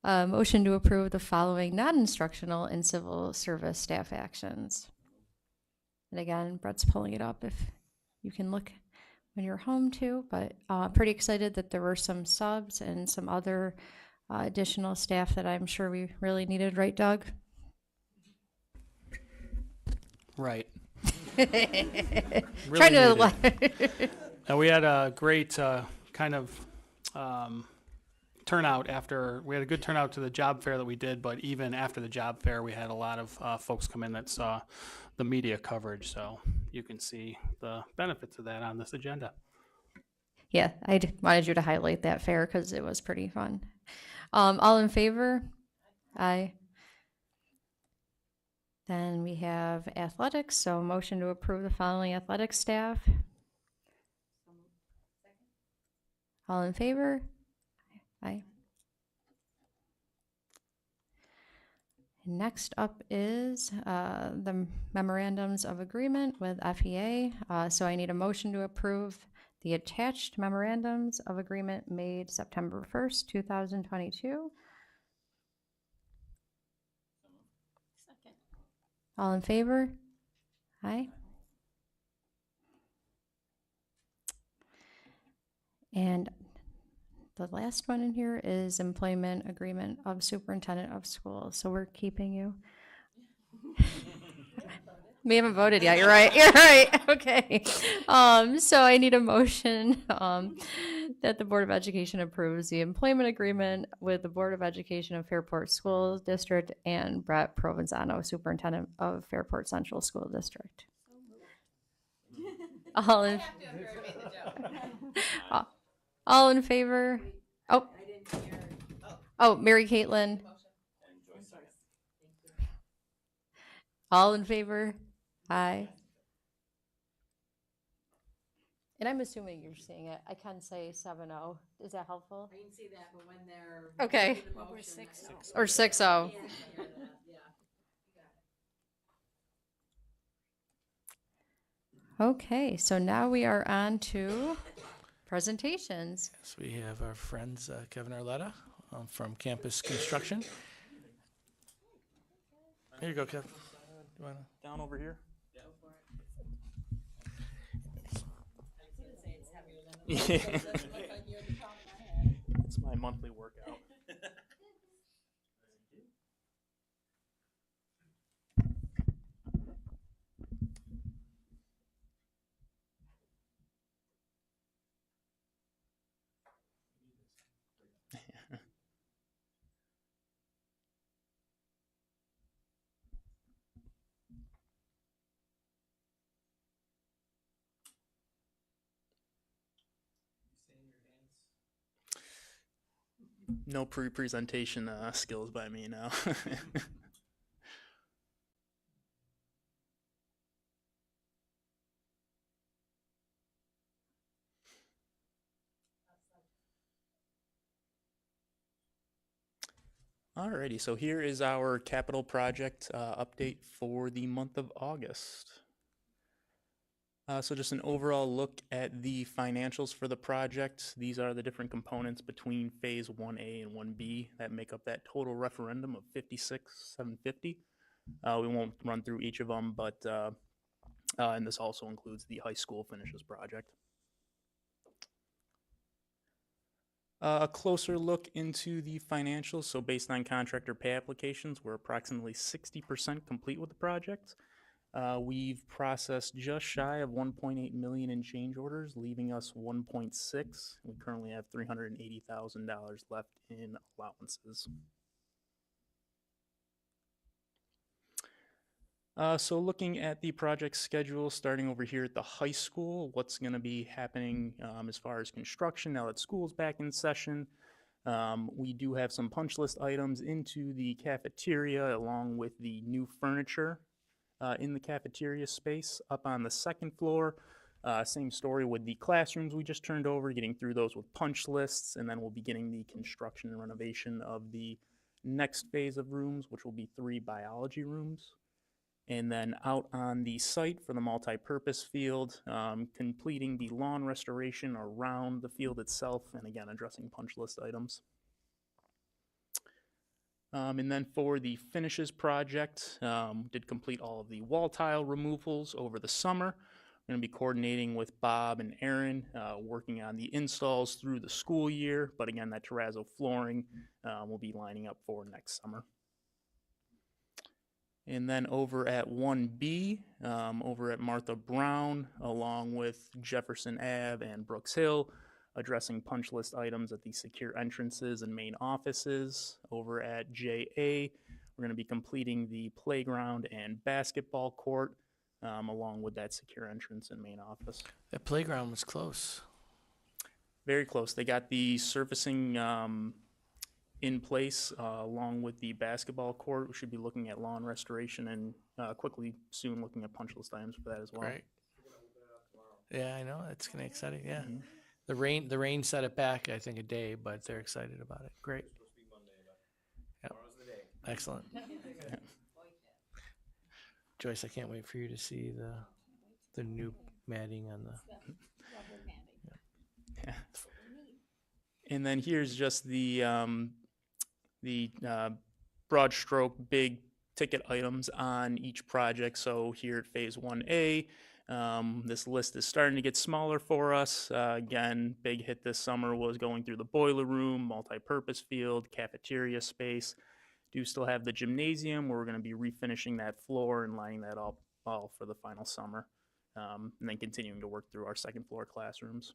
S1: Motion to approve the following non-instructional and civil service staff actions. And again, Brett's pulling it up if you can look when you're home too, but pretty excited that there were some subs and some other additional staff that I'm sure we really needed, right, Doug?
S3: Right.
S1: Trying to
S10: And we had a great kind of turnout after, we had a good turnout to the job fair that we did, but even after the job fair, we had a lot of folks come in that saw the media coverage, so you can see the benefits of that on this agenda.
S1: Yeah, wanted you to highlight that fair because it was pretty fun. All in favor? Aye. Then we have athletics, so motion to approve the following athletic staff. All in favor? Aye. Next up is the memorandums of agreement with FEA. So I need a motion to approve the attached memorandums of agreement made September 1st, 2022. Second. All in favor? Aye. And the last one in here is employment agreement of superintendent of schools. So we're keeping you. We haven't voted yet. You're right. You're right. Okay. So I need a motion that the Board of Education approves the employment agreement with the Board of Education of Fairport School District and Brett Provenzano, Superintendent of Fairport Central School District. All in favor? Oh. Oh, Mary Caitlin. All in favor? Aye. And I'm assuming you're seeing it. I can say 7-0. Is that helpful?
S11: I can see that, but when they're
S1: okay.
S11: Or 6-0.
S1: Or 6-0. Okay, so now we are on to presentations.
S3: So we have our friends Kevin Arletta from Campus Construction. Here you go, Kev. You wanna...
S10: Down over here. It's my monthly workout. No pre-presentation skills by me now. Alrighty, so here is our capital project update for the month of August.
S12: So just an overall look at the financials for the project. These are the different components between phase 1A and 1B that make up that total referendum of 56,750. We won't run through each of them, but and this also includes the high school finishes project. A closer look into the financials. So based on contractor pay applications, we're approximately 60% complete with the project. We've processed just shy of 1.8 million in change orders, leaving us 1.6. We currently have $380,000 left in allowances. So looking at the project schedule, starting over here at the high school, what's going to be happening as far as construction now that school's back in session. We do have some punch list items into the cafeteria along with the new furniture in the cafeteria space. Up on the second floor, same story with the classrooms we just turned over, getting through those with punch lists, and then we'll be getting the construction and renovation of the next phase of rooms, which will be 3 biology rooms. And then out on the site for the multi-purpose field, completing the lawn restoration around the field itself, and again, addressing punch list items. And then for the finishes project, did complete all of the wall tile removals over the summer. We're going to be coordinating with Bob and Aaron, working on the installs through the school year. But again, that terrazzo flooring will be lining up for next summer. And then over at 1B, over at Martha Brown, along with Jefferson Ave and Brooks Hill, addressing punch list items at the secure entrances and main offices. Over at JA, we're going to be completing the playground and basketball court, along with that secure entrance and main office.
S3: That playground was close.
S12: Very close. They got the surfacing in place along with the basketball court. We should be looking at lawn restoration and quickly soon looking at punch list items for that as well.
S3: Great. Yeah, I know. It's going to be exciting. Yeah. Mm-hmm. The rain set it back, I think, a day, but they're excited about it. Great. Yep. Excellent. Yeah. Joyce, I can't wait for you to see the new matting on the.
S12: Yeah. And then here's just the broad stroke big ticket items on each project. So here at phase 1A, this list is starting to get smaller for us. Again, big hit this summer was going through the boiler room, multi-purpose field, cafeteria space. Do still have the gymnasium where we're going to be refinishing that floor and lining that up all for the final summer. And then continuing to work through our second floor classrooms.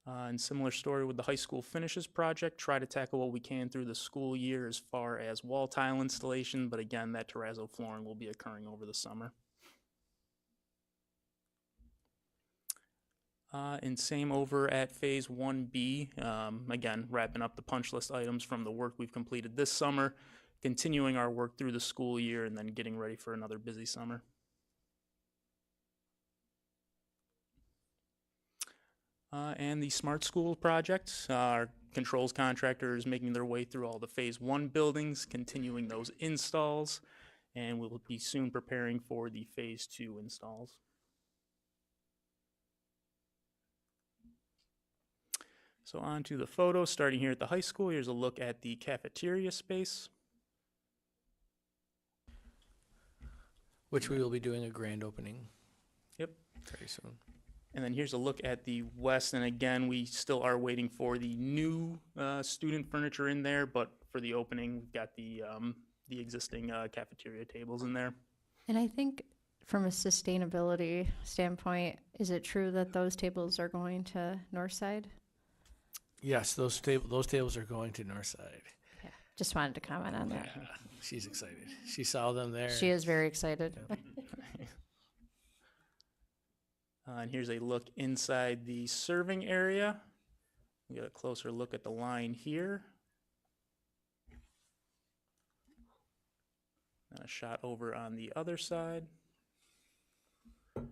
S12: And similar story with the high school finishes project. Try to tackle what we can through the school year as far as wall tile installation, but again, that terrazzo flooring will be occurring over the summer. And same over at phase 1B. Again, wrapping up the punch list items from the work we've completed this summer, continuing our work through the school year, and then getting ready for another busy summer. And the Smart School project, our controls contractor is making their way through all the phase 1 buildings, continuing those installs, and we will be soon preparing for the phase 2 installs. So on to the photos, starting here at the high school. Here's a look at the cafeteria space.
S3: Which we will be doing a grand opening.
S12: Yep.
S3: Very soon.
S12: And then here's a look at the west, and again, we still are waiting for the new student furniture in there, but for the opening, we've got the existing cafeteria tables in there.
S1: And I think from a sustainability standpoint, is it true that those tables are going to Northside?
S3: Yes, those tables are going to Northside.
S1: Yeah, just wanted to comment on that.
S3: Yeah, she's excited. She saw them there.
S1: She is very excited.
S3: Yeah.
S12: And here's a look inside the serving area. We get a closer look at the line here. And a shot over on the other side. And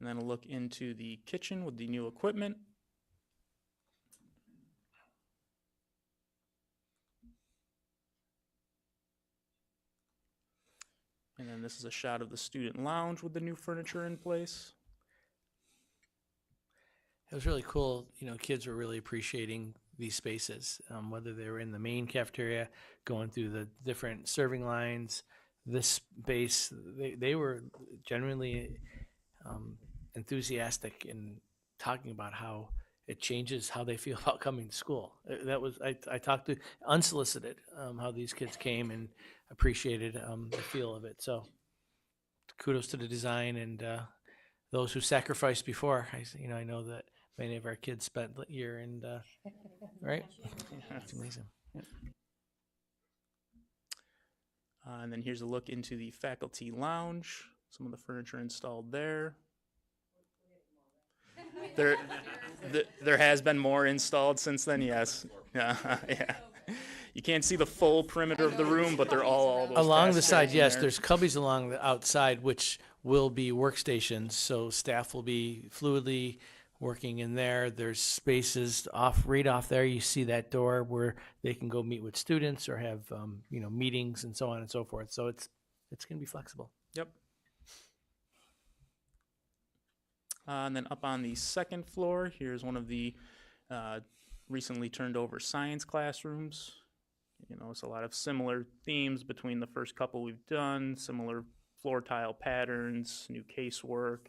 S12: then a look into the kitchen with the new equipment. And then And this is a shot of the student lounge with the new furniture in place.
S3: It was really cool. Kids were really appreciating these spaces, whether they were in the main cafeteria, going through the different serving lines, this space. They were genuinely enthusiastic in talking about how it changes how they feel about coming to school. That was I talked to unsolicited how these kids came and appreciated the feel of it. So kudos to the design and those who sacrificed before. I know that many of our kids spent the year and right. It's amazing. Yeah.
S12: And then here's a look into the faculty lounge. Some of the furniture installed there. There has been more installed since then, yes. Yeah. You can't see the full perimeter of the room, but they're all those
S3: Along the
S12: fast
S3: side,
S12: trails in
S3: yes,
S12: there.
S3: there's cubbies along the outside, which will be workstations, so staff will be fluidly working in there. There's spaces right off there. You see that door where they can go meet with students or have meetings and so on and so forth. So it's going to be flexible.
S12: Yep. And then up on the second floor, here's one of the recently turned over science classrooms. It's a lot of similar themes between the first couple we've done, similar floor tile patterns, new casework,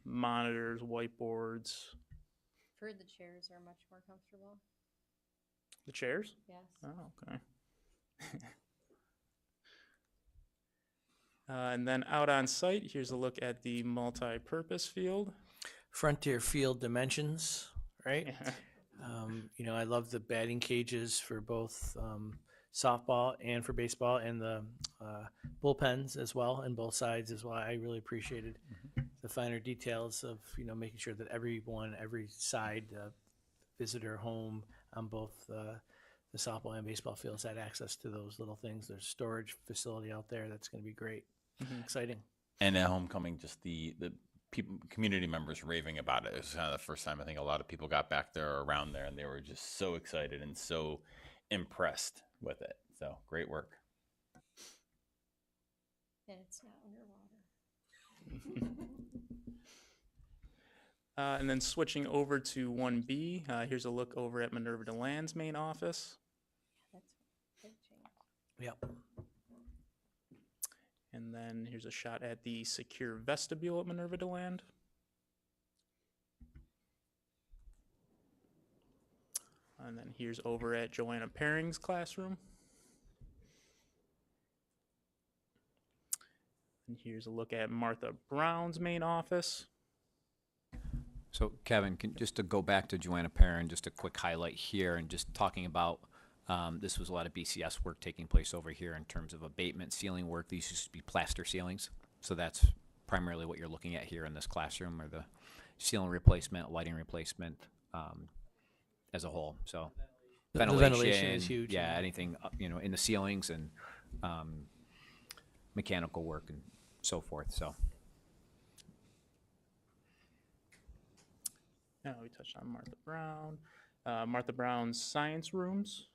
S12: monitors, whiteboards.
S1: Heard the chairs are much more comfortable.
S12: The chairs?
S1: Yes.
S12: Oh, okay. And then out on site, here's a look at the multi-purpose field.
S3: Frontier field dimensions, right? I love the batting cages for both softball and for baseball, and the bullpens as well, and both sides as well. I really appreciated the finer details of making sure that every side, visitor, home, on both the softball and baseball fields had access to those little things. There's storage facility out there that's going to be great, exciting.
S9: And at homecoming, just the people, community members raving about it. It was kind of the first time I think a lot of people got back there or around there, and they were just so excited and so impressed with it. So great work.
S1: And it's not underwater.
S12: And then switching over to 1B, here's a look over at Minerva DeLand's main office.
S1: That's a big change.
S3: Yep.
S12: And then here's a shot at the secure vestibule at Minerva DeLand. And then here's over at Joanna Paring's classroom. And here's a look at Martha Brown's main office.
S8: So Kevin, just to go back to Joanna Perrin, just a quick highlight here, and just talking about this was a lot of BCS work taking place over here in terms of abatement ceiling work. These used to be plaster ceilings, so that's primarily what you're looking at here in this classroom, or the ceiling replacement, lighting replacement as a whole. So
S3: The ventilation is huge.
S8: Yeah, anything in the ceilings and mechanical work and so forth. So.
S12: Yeah, we touched on Martha Brown. Martha Brown's science rooms,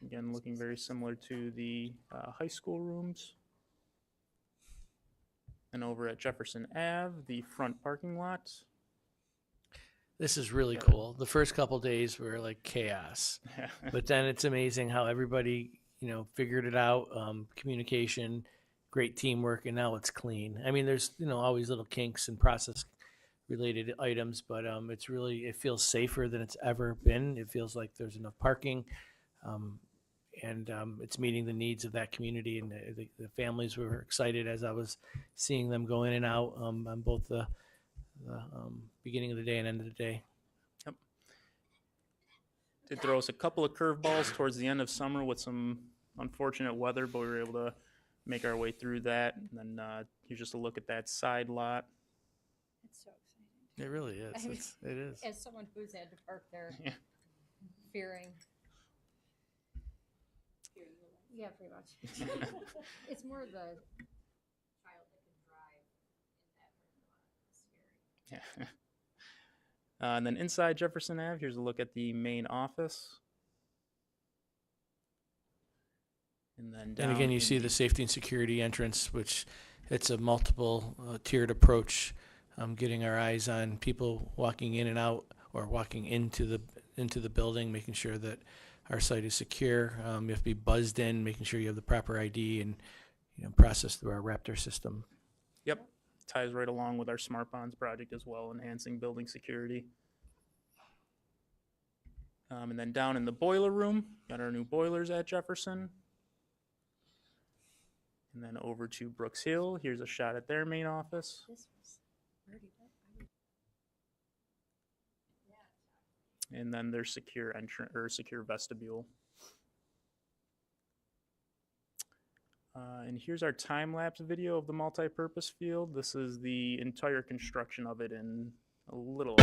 S12: again, looking very similar to the high school rooms. And over at Jefferson Ave, the front parking lot.
S3: This is really cool. The first couple days were like chaos, but then it's amazing how everybody, figured it out. Communication, great teamwork, and now it's clean. I mean, there's, always little kinks and process related items, but it feels safer than it's ever been. It feels like there's enough parking, and it's meeting the needs of that community, and the families were excited as I was seeing them go in and out on both the beginning of the day and end of the day.
S12: Yep. Did throw us a couple of curveballs towards the end of summer with some unfortunate weather, but we were able to make our way through that. And then here's just a look at that side lot.
S1: It's so exciting.
S3: It really is.
S1: I mean,
S3: It is.
S1: As someone who's had to park there,
S12: Yeah.
S1: fearing. Yeah, pretty much. It's more the child that can drive in that parking lot. It's scary.
S12: Yeah. And then inside Jefferson Ave, here's a look at the main office. And then
S3: And
S12: down
S3: again, you
S12: in
S3: see the safety and security entrance, which it's a multiple tiered approach, getting our eyes on people walking in and out or walking into the building, making sure that our site is secure. You have to be buzzed in, making sure you have the proper ID and processed through our Raptor system.
S12: Yep, ties right along with our Smart Bonds project as well, enhancing building security. And then down in the boiler room, got our new boilers at Jefferson. And then over to Brooks Hill, here's a shot at their main office. And then their secure entrance or secure vestibule. And here's our time-lapse video of the multi-purpose field. This is the entire construction of it in a little.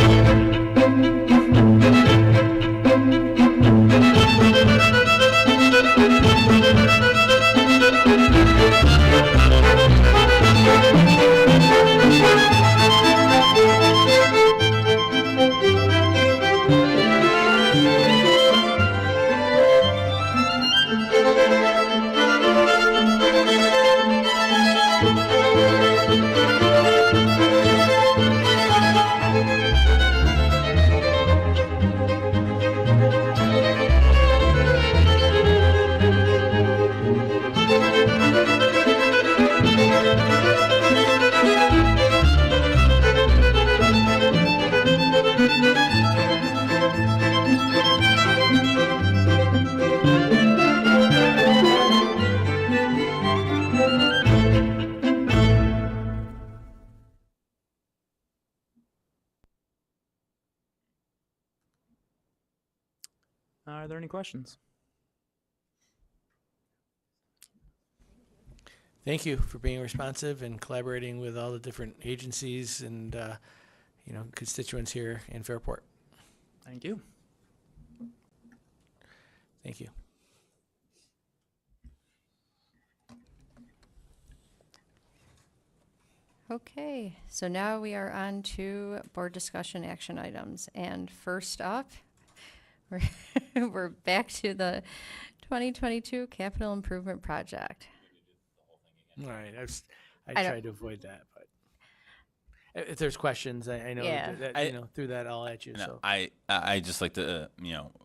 S12: Are there any questions?
S3: Thank you for being responsive and collaborating with all the different agencies and constituents here in Fairport.
S12: Thank you.
S3: Thank you.
S1: Okay, so now we are on to board discussion action items. And first up, we're back to the 2022 capital improvement project.
S3: All right, I
S1: I don't-
S3: tried to avoid that, but if there's questions, I know
S1: Yeah.
S3: that through that I'll at you.
S9: No,
S3: So
S9: I just like to,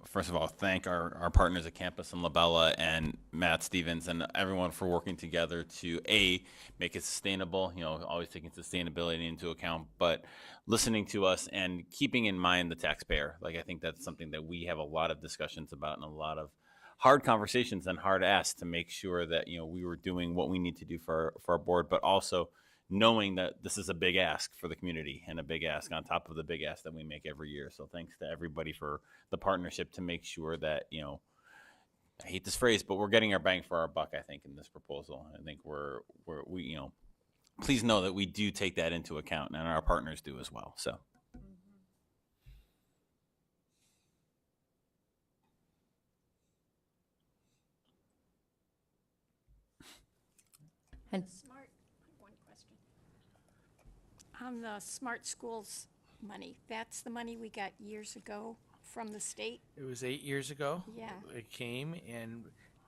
S9: first of all, thank our partners at Campus and Labella and Matt Stevens and everyone for working together to make it sustainable, always taking sustainability into account, but listening to us and keeping in mind the taxpayer. Like, I think that's something that we have a lot of discussions about and a lot of hard conversations and hard asks to make sure that, we were doing what we need to do for our board, but also knowing that this is a big ask for the community and a big ask on top of the big ask that we make every year. So thanks to everybody for the partnership to make sure that, I hate this phrase, but we're getting our bang for our buck, I think, in this proposal. I think we please know that we do take that into account and our partners do as well. So.
S1: And
S11: Smart, one question. On the smart schools money, that's the money we got years ago from the state?
S3: it was 8 years ago.
S11: Yeah.
S3: It came, and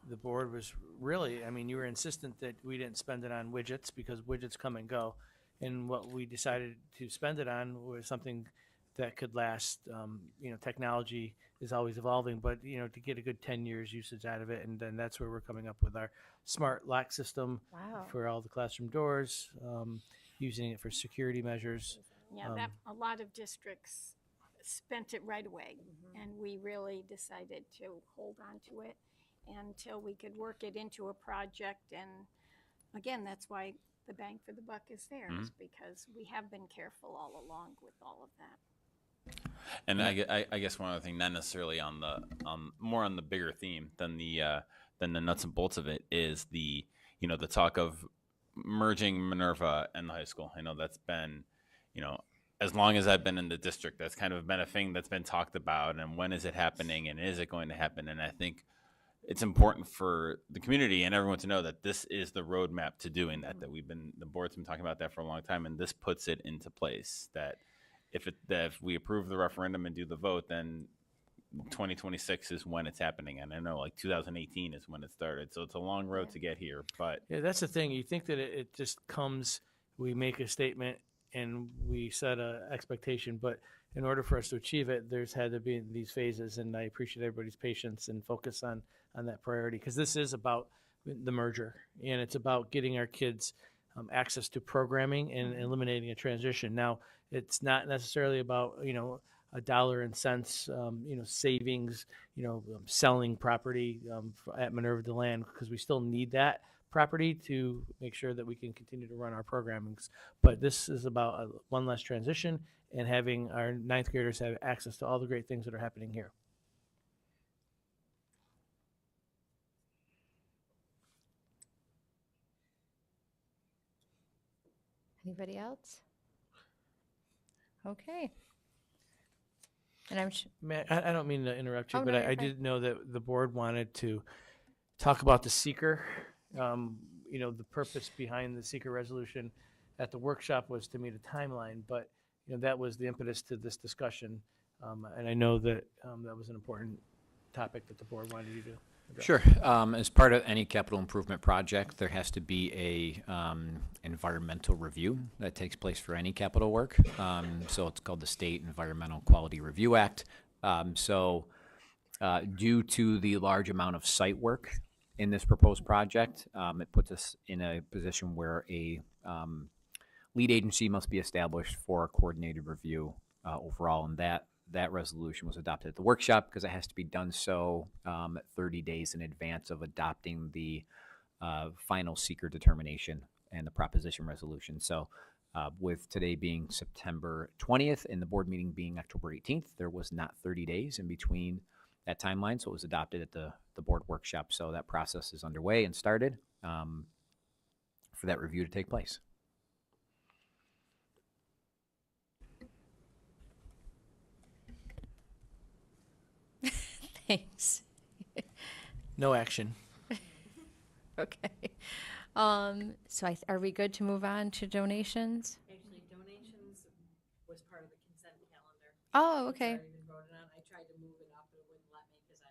S3: the board was really, you were insistent that we didn't spend it on widgets because widgets come and go. And what we decided to spend it on was something that could last. Technology is always evolving, but, to get a good 10 years usage out of it. And then that's where we're coming up with our smart lock system
S1: wow.
S3: for all the classroom doors, using it for security measures.
S11: Yeah, that, a lot of districts spent it right away, and we really decided to hold on to it until we could work it into a project. And again, that's why the bang for the buck is there, is because we have been careful all along with all of that.
S9: And I guess one other thing, not necessarily more on the bigger theme than the nuts and bolts of it, is the talk of merging Minerva and the high school. I know that's been, as long as I've been in the district, that's kind of been a thing that's been talked about. And when is it happening? And is it going to happen? And I think it's important for the community and everyone to know that this is the roadmap to doing that. That the board's been talking about that for a long time, and this puts it into place. That if we approve the referendum and do the vote, then 2026 is when it's happening. And I know like 2018 is when it started. So it's a long road to get here, but
S3: Yeah, that's the thing. You think that it just comes, we make a statement and we set a expectation, but in order for us to achieve it, there's had to be these phases, and I appreciate everybody's patience and focus on that priority, because this is about the merger, and it's about getting our kids access to programming and eliminating a transition. Now, it's not necessarily about, a dollar and cents, savings, selling property at Minerva DeLand, because we still need that property to make sure that we can continue to run our programmings. But this is about one less transition and having our ninth graders have access to all the great things that are happening here.
S1: Anybody else? Okay. And I'm
S3: I don't mean to interrupt you,
S1: Oh,
S3: but
S1: no,
S3: I
S1: you're fine.
S3: did know that the board wanted to talk about the seeker. The purpose behind the seeker resolution at the workshop was to meet a timeline, but that was the impetus to this discussion. And I know that that was an important topic that the board wanted you to address.
S8: Sure. As part of any capital improvement project, there has to be a environmental review that takes place for any capital work. So it's called the State Environmental Quality Review Act. Due to the large amount of site work in this proposed project, it puts us in a position where a lead agency must be established for a coordinated review overall, and that resolution was adopted at the workshop because it has to be done so 30 days in advance of adopting the final seeker determination and the proposition resolution. So with today being September 20th and the board meeting being October 18th, there was not 30 days in between that timeline, so it was adopted at the board workshop. So that process is underway and started for that review to take place.
S1: Thanks.
S3: No action.
S1: Okay. So are we good to move on to donations?
S13: Actually, donations was part of the consent calendar.
S1: Oh, okay.
S13: It's already been voted on. I tried to move it up, but it wouldn't let me because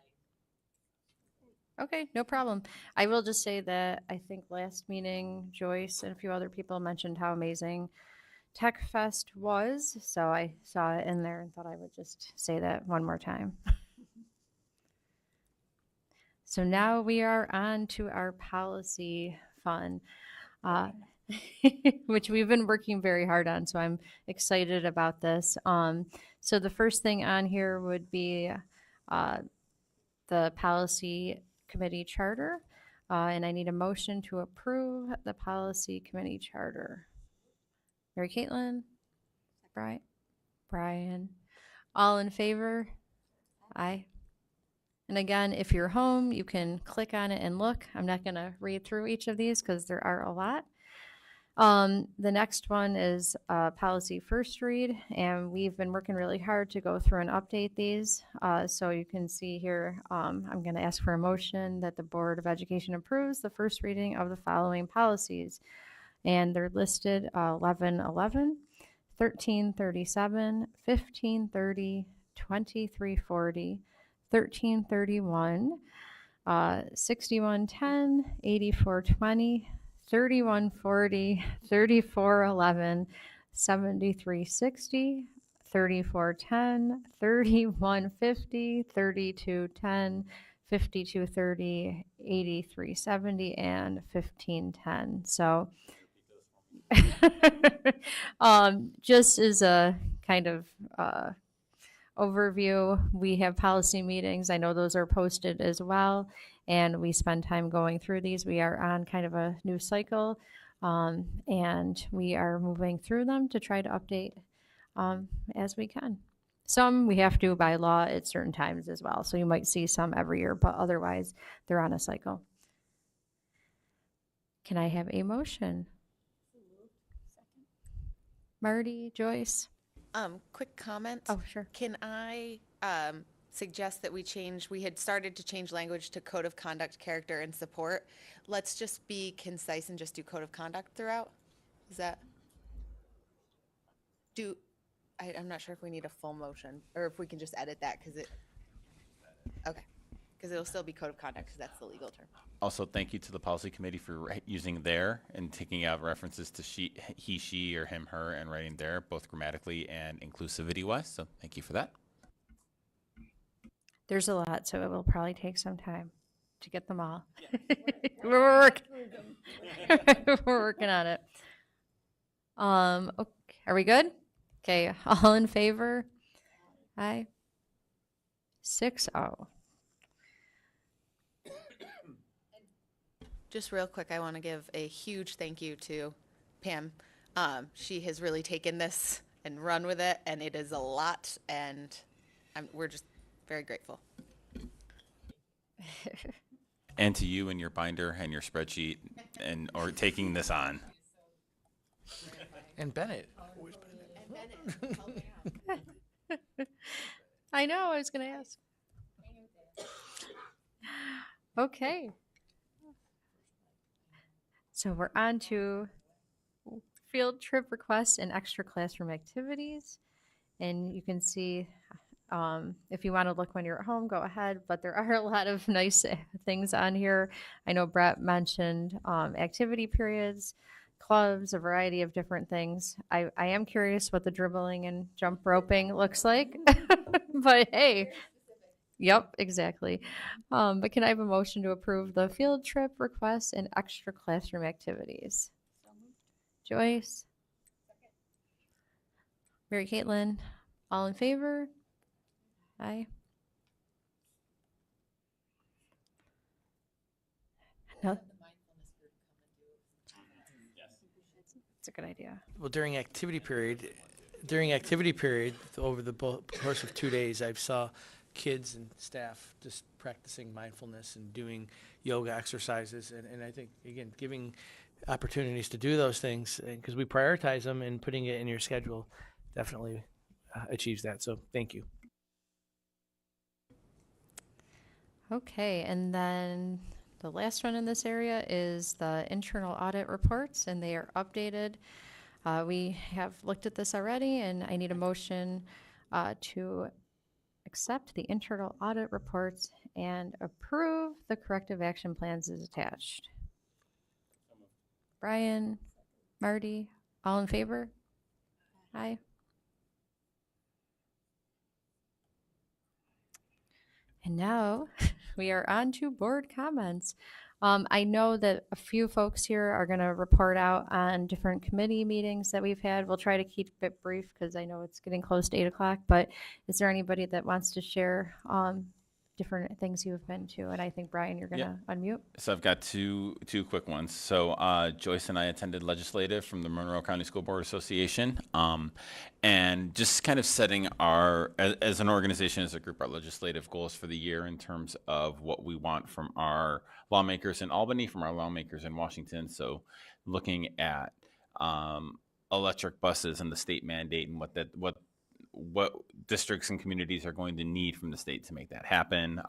S1: Okay, no problem. I will just say that I think last meeting, Joyce and a few other people mentioned how amazing Tech Fest was. So I saw it in there and thought I would just say that one more time. So now we are on to our policy fun, which we've been working very hard on. So I'm excited about this. So the first thing on here would be the policy committee charter. And I need a motion to approve the policy committee charter. Mary Caitlin? Brian? All in favor? Aye. And again, if you're home, you can click on it and look. I'm not going to read through each of these because there are a lot. The next one is policy first read, and we've been working really hard to go through and update these. So you can see here, I'm going to ask for a motion that the Board of Education approves the first reading of the following policies. And they're listed 1111, 1337, 1530, 2340, 1331, 6110, 8420, 3140, 3411, 7360, 3410, 3150, 3210, 5230, 8370, and 1510. So just as a kind of overview, we have policy meetings. I know those are posted as well, and we spend time going through these. We are on kind of a new cycle, and we are moving through them to try to update as we can. Some we have to by law at certain times as well, so you might see some every year, but otherwise they're on a cycle. Can I have a motion? Marty, Joyce?
S4: Quick comment.
S1: Oh, sure.
S4: Can I suggest that we had started to change language to code of conduct, character, and support. Let's just be concise and just do code of conduct throughout. Is that? I'm not sure if we need a full motion or if we can just edit that because it. Okay. Because it'll still be code of conduct because that's the legal term.
S9: Also, thank you to the policy committee for using there and taking out references to he, she, or him, her, and writing there, both grammatically and inclusivity-wise. So thank you for that.
S1: There's a lot, so it will probably take some time to get them all. We're working. We're working on it. Okay, are we good? Okay, all in favor? Aye. 6-0.
S4: Just real quick, I want to give a huge thank you to Pam. She has really taken this and run with it, and it is a lot, and we're just very grateful.
S9: And to you and your binder and your spreadsheet or taking this on.
S3: And Bennett.
S1: I know, I was going to ask. Okay. So we're on to field trip requests and extra classroom activities. And you can see, if you want to look when you're at home, go ahead. But there are a lot of nice things on here. I know Brett mentioned activity periods, clubs, a variety of different things. I am curious what the dribbling and jump roping looks like. But hey, yep, exactly. But can I have a motion to approve the field trip requests and extra classroom activities? Joyce? Mary Caitlin? All in favor? Aye. No. It's a good idea.
S3: Well, during activity period, over the course of 2 days, I saw kids and staff just practicing mindfulness and doing yoga exercises. And I think, again, giving opportunities to do those things, because we prioritize them, and putting it in your schedule definitely achieves that. So thank you.
S1: Okay, and then the last one in this area is the internal audit reports, and they are updated. We have looked at this already, and I need a motion to accept the internal audit reports and approve the corrective action plans as attached. Brian, Marty, all in favor? Aye. And now we are on to board comments. I know that a few folks here are going to report out on different committee meetings that we've had. We'll try to keep it brief because I know it's getting close to 8 o'clock, but is there anybody that wants to share different things you've been to? And I think, Brian, you're going to unmute.
S9: So I've got two quick ones. So Joyce and I attended legislative from the Monroe County School Board Association, and just kind of setting as an organization, as a group, our legislative goals for the year in terms of what we want from our lawmakers in Albany, from our lawmakers in Washington. So looking at electric buses and the state mandate, and what districts and communities are going to need from the state to make that happen.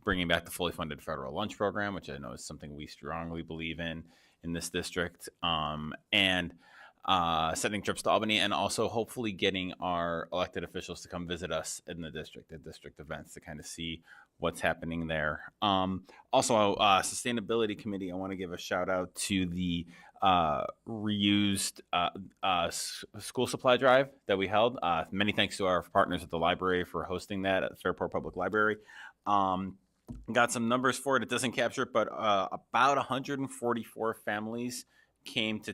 S9: Bringing back the fully funded federal lunch program, which I know is something we strongly believe in this district, and setting trips to Albany, and also hopefully getting our elected officials to come visit us in the district at district events to kind of see what's happening there. Also, sustainability committee, I want to give a shout out to the reused school supply drive that we held. Many thanks to our partners at the library for hosting that at Fairport Public Library. Got some numbers for it. It doesn't capture it, but about 144 families came to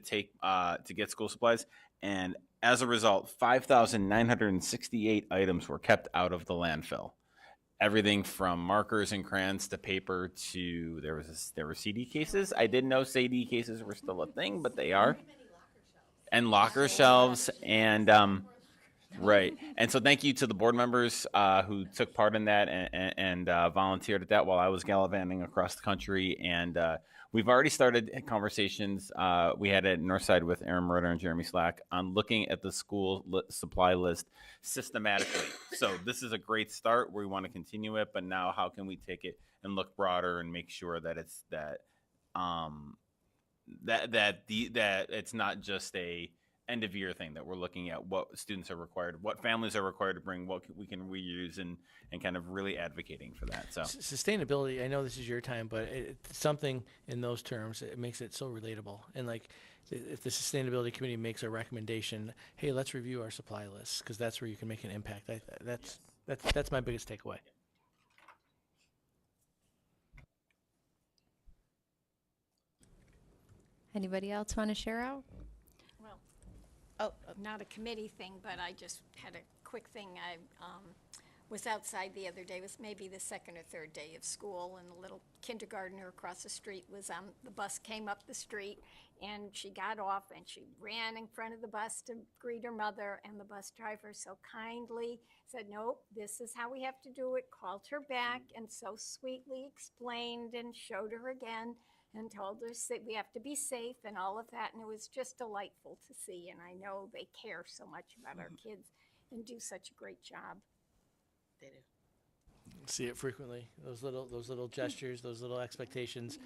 S9: get school supplies, and as a result, 5,968 items were kept out of the landfill. Everything from markers and crayons to paper to there were CD cases. I didn't know CD cases were still a thing, but they are. And locker shelves and right. And so thank you to the board members who took part in that and volunteered at that while I was gallivanting across the country. And we've already started conversations. We had it at Northside with Aaron Murder and Jeremy Slack on looking at the school supply list systematically. So this is a great start. We want to continue it, but now how can we take it and look broader and make sure that it's that it's not just a end of year thing that we're looking at what students are required, what families are required to bring, what we can reuse, and kind of really advocating for that. So
S3: Sustainability, I know this is your time, but it's something in those terms, it makes it so relatable. And like, if the sustainability committee makes a recommendation, hey, let's review our supply list, because that's where you can make an impact. That's my biggest takeaway.
S1: Anybody else want to share out?
S11: Well,
S4: Oh,
S11: not a committee thing, but I just had a quick thing. I was outside the other day. It was maybe the second or third day of school, and a little kindergartner across the street was on the bus, came up the street, and she got off and she ran in front of the bus to greet her mother, and the bus driver so kindly said, nope, this is how we have to do it, called her back, and so sweetly explained and showed her again and told her that we have to be safe and all of that. And it was just delightful to see. And I know they care so much about our kids and do such a great job.
S4: they do.
S3: See it frequently. Those little gestures, those little expectations.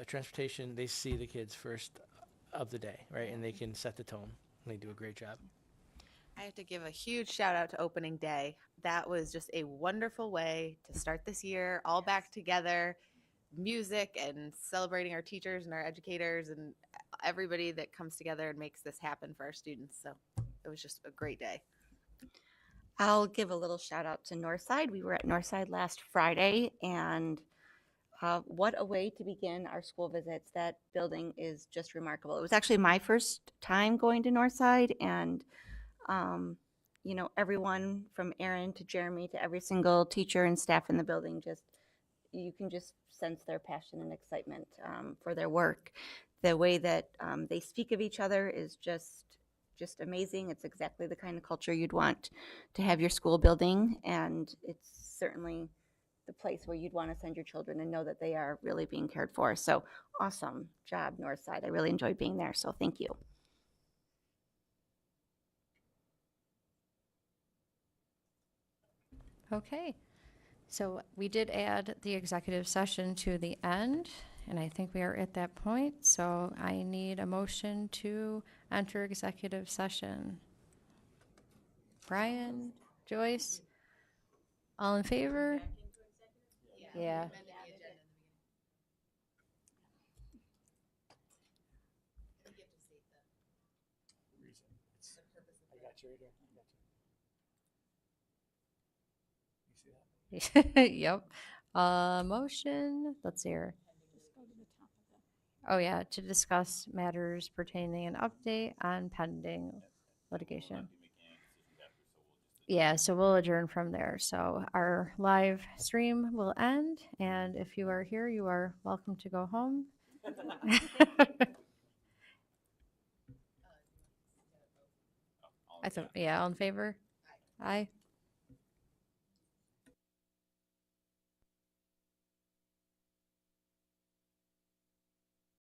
S3: Transportation, they see the kids first of the day, right? And they can set the tone. And they do a great job.
S4: I have to give a huge shout out to opening day. That was just a wonderful way to start this year, all back together, music and celebrating our teachers and our educators and everybody that comes together and makes this happen for our students. So it was just a great day.
S14: I'll give a little shout out to Northside. We were at Northside last Friday, and what a way to begin our school visits. That building is just remarkable. It was actually my first time going to Northside, and you know, everyone from Aaron to Jeremy to every single teacher and staff in the building, just you can just sense their passion and excitement for their work. The way that they speak of each other is just amazing. It's exactly the kind of culture you'd want to have your school building, and it's certainly the place where you'd want to send your children and know that they are really being cared for. So awesome job, Northside. I really enjoyed being there, so thank you.
S1: Okay. So we did add the executive session to the end, and I think we are at that point. So I need a motion to enter executive session. Brian, Joyce, all in favor? Yeah. Yep. Motion, let's see here. Oh yeah, to discuss matters pertaining an update on pending litigation. Yeah, so we'll adjourn from there. So our live stream will end, and if you are here, you are welcome to go home. I thought, yeah, all in favor? Aye.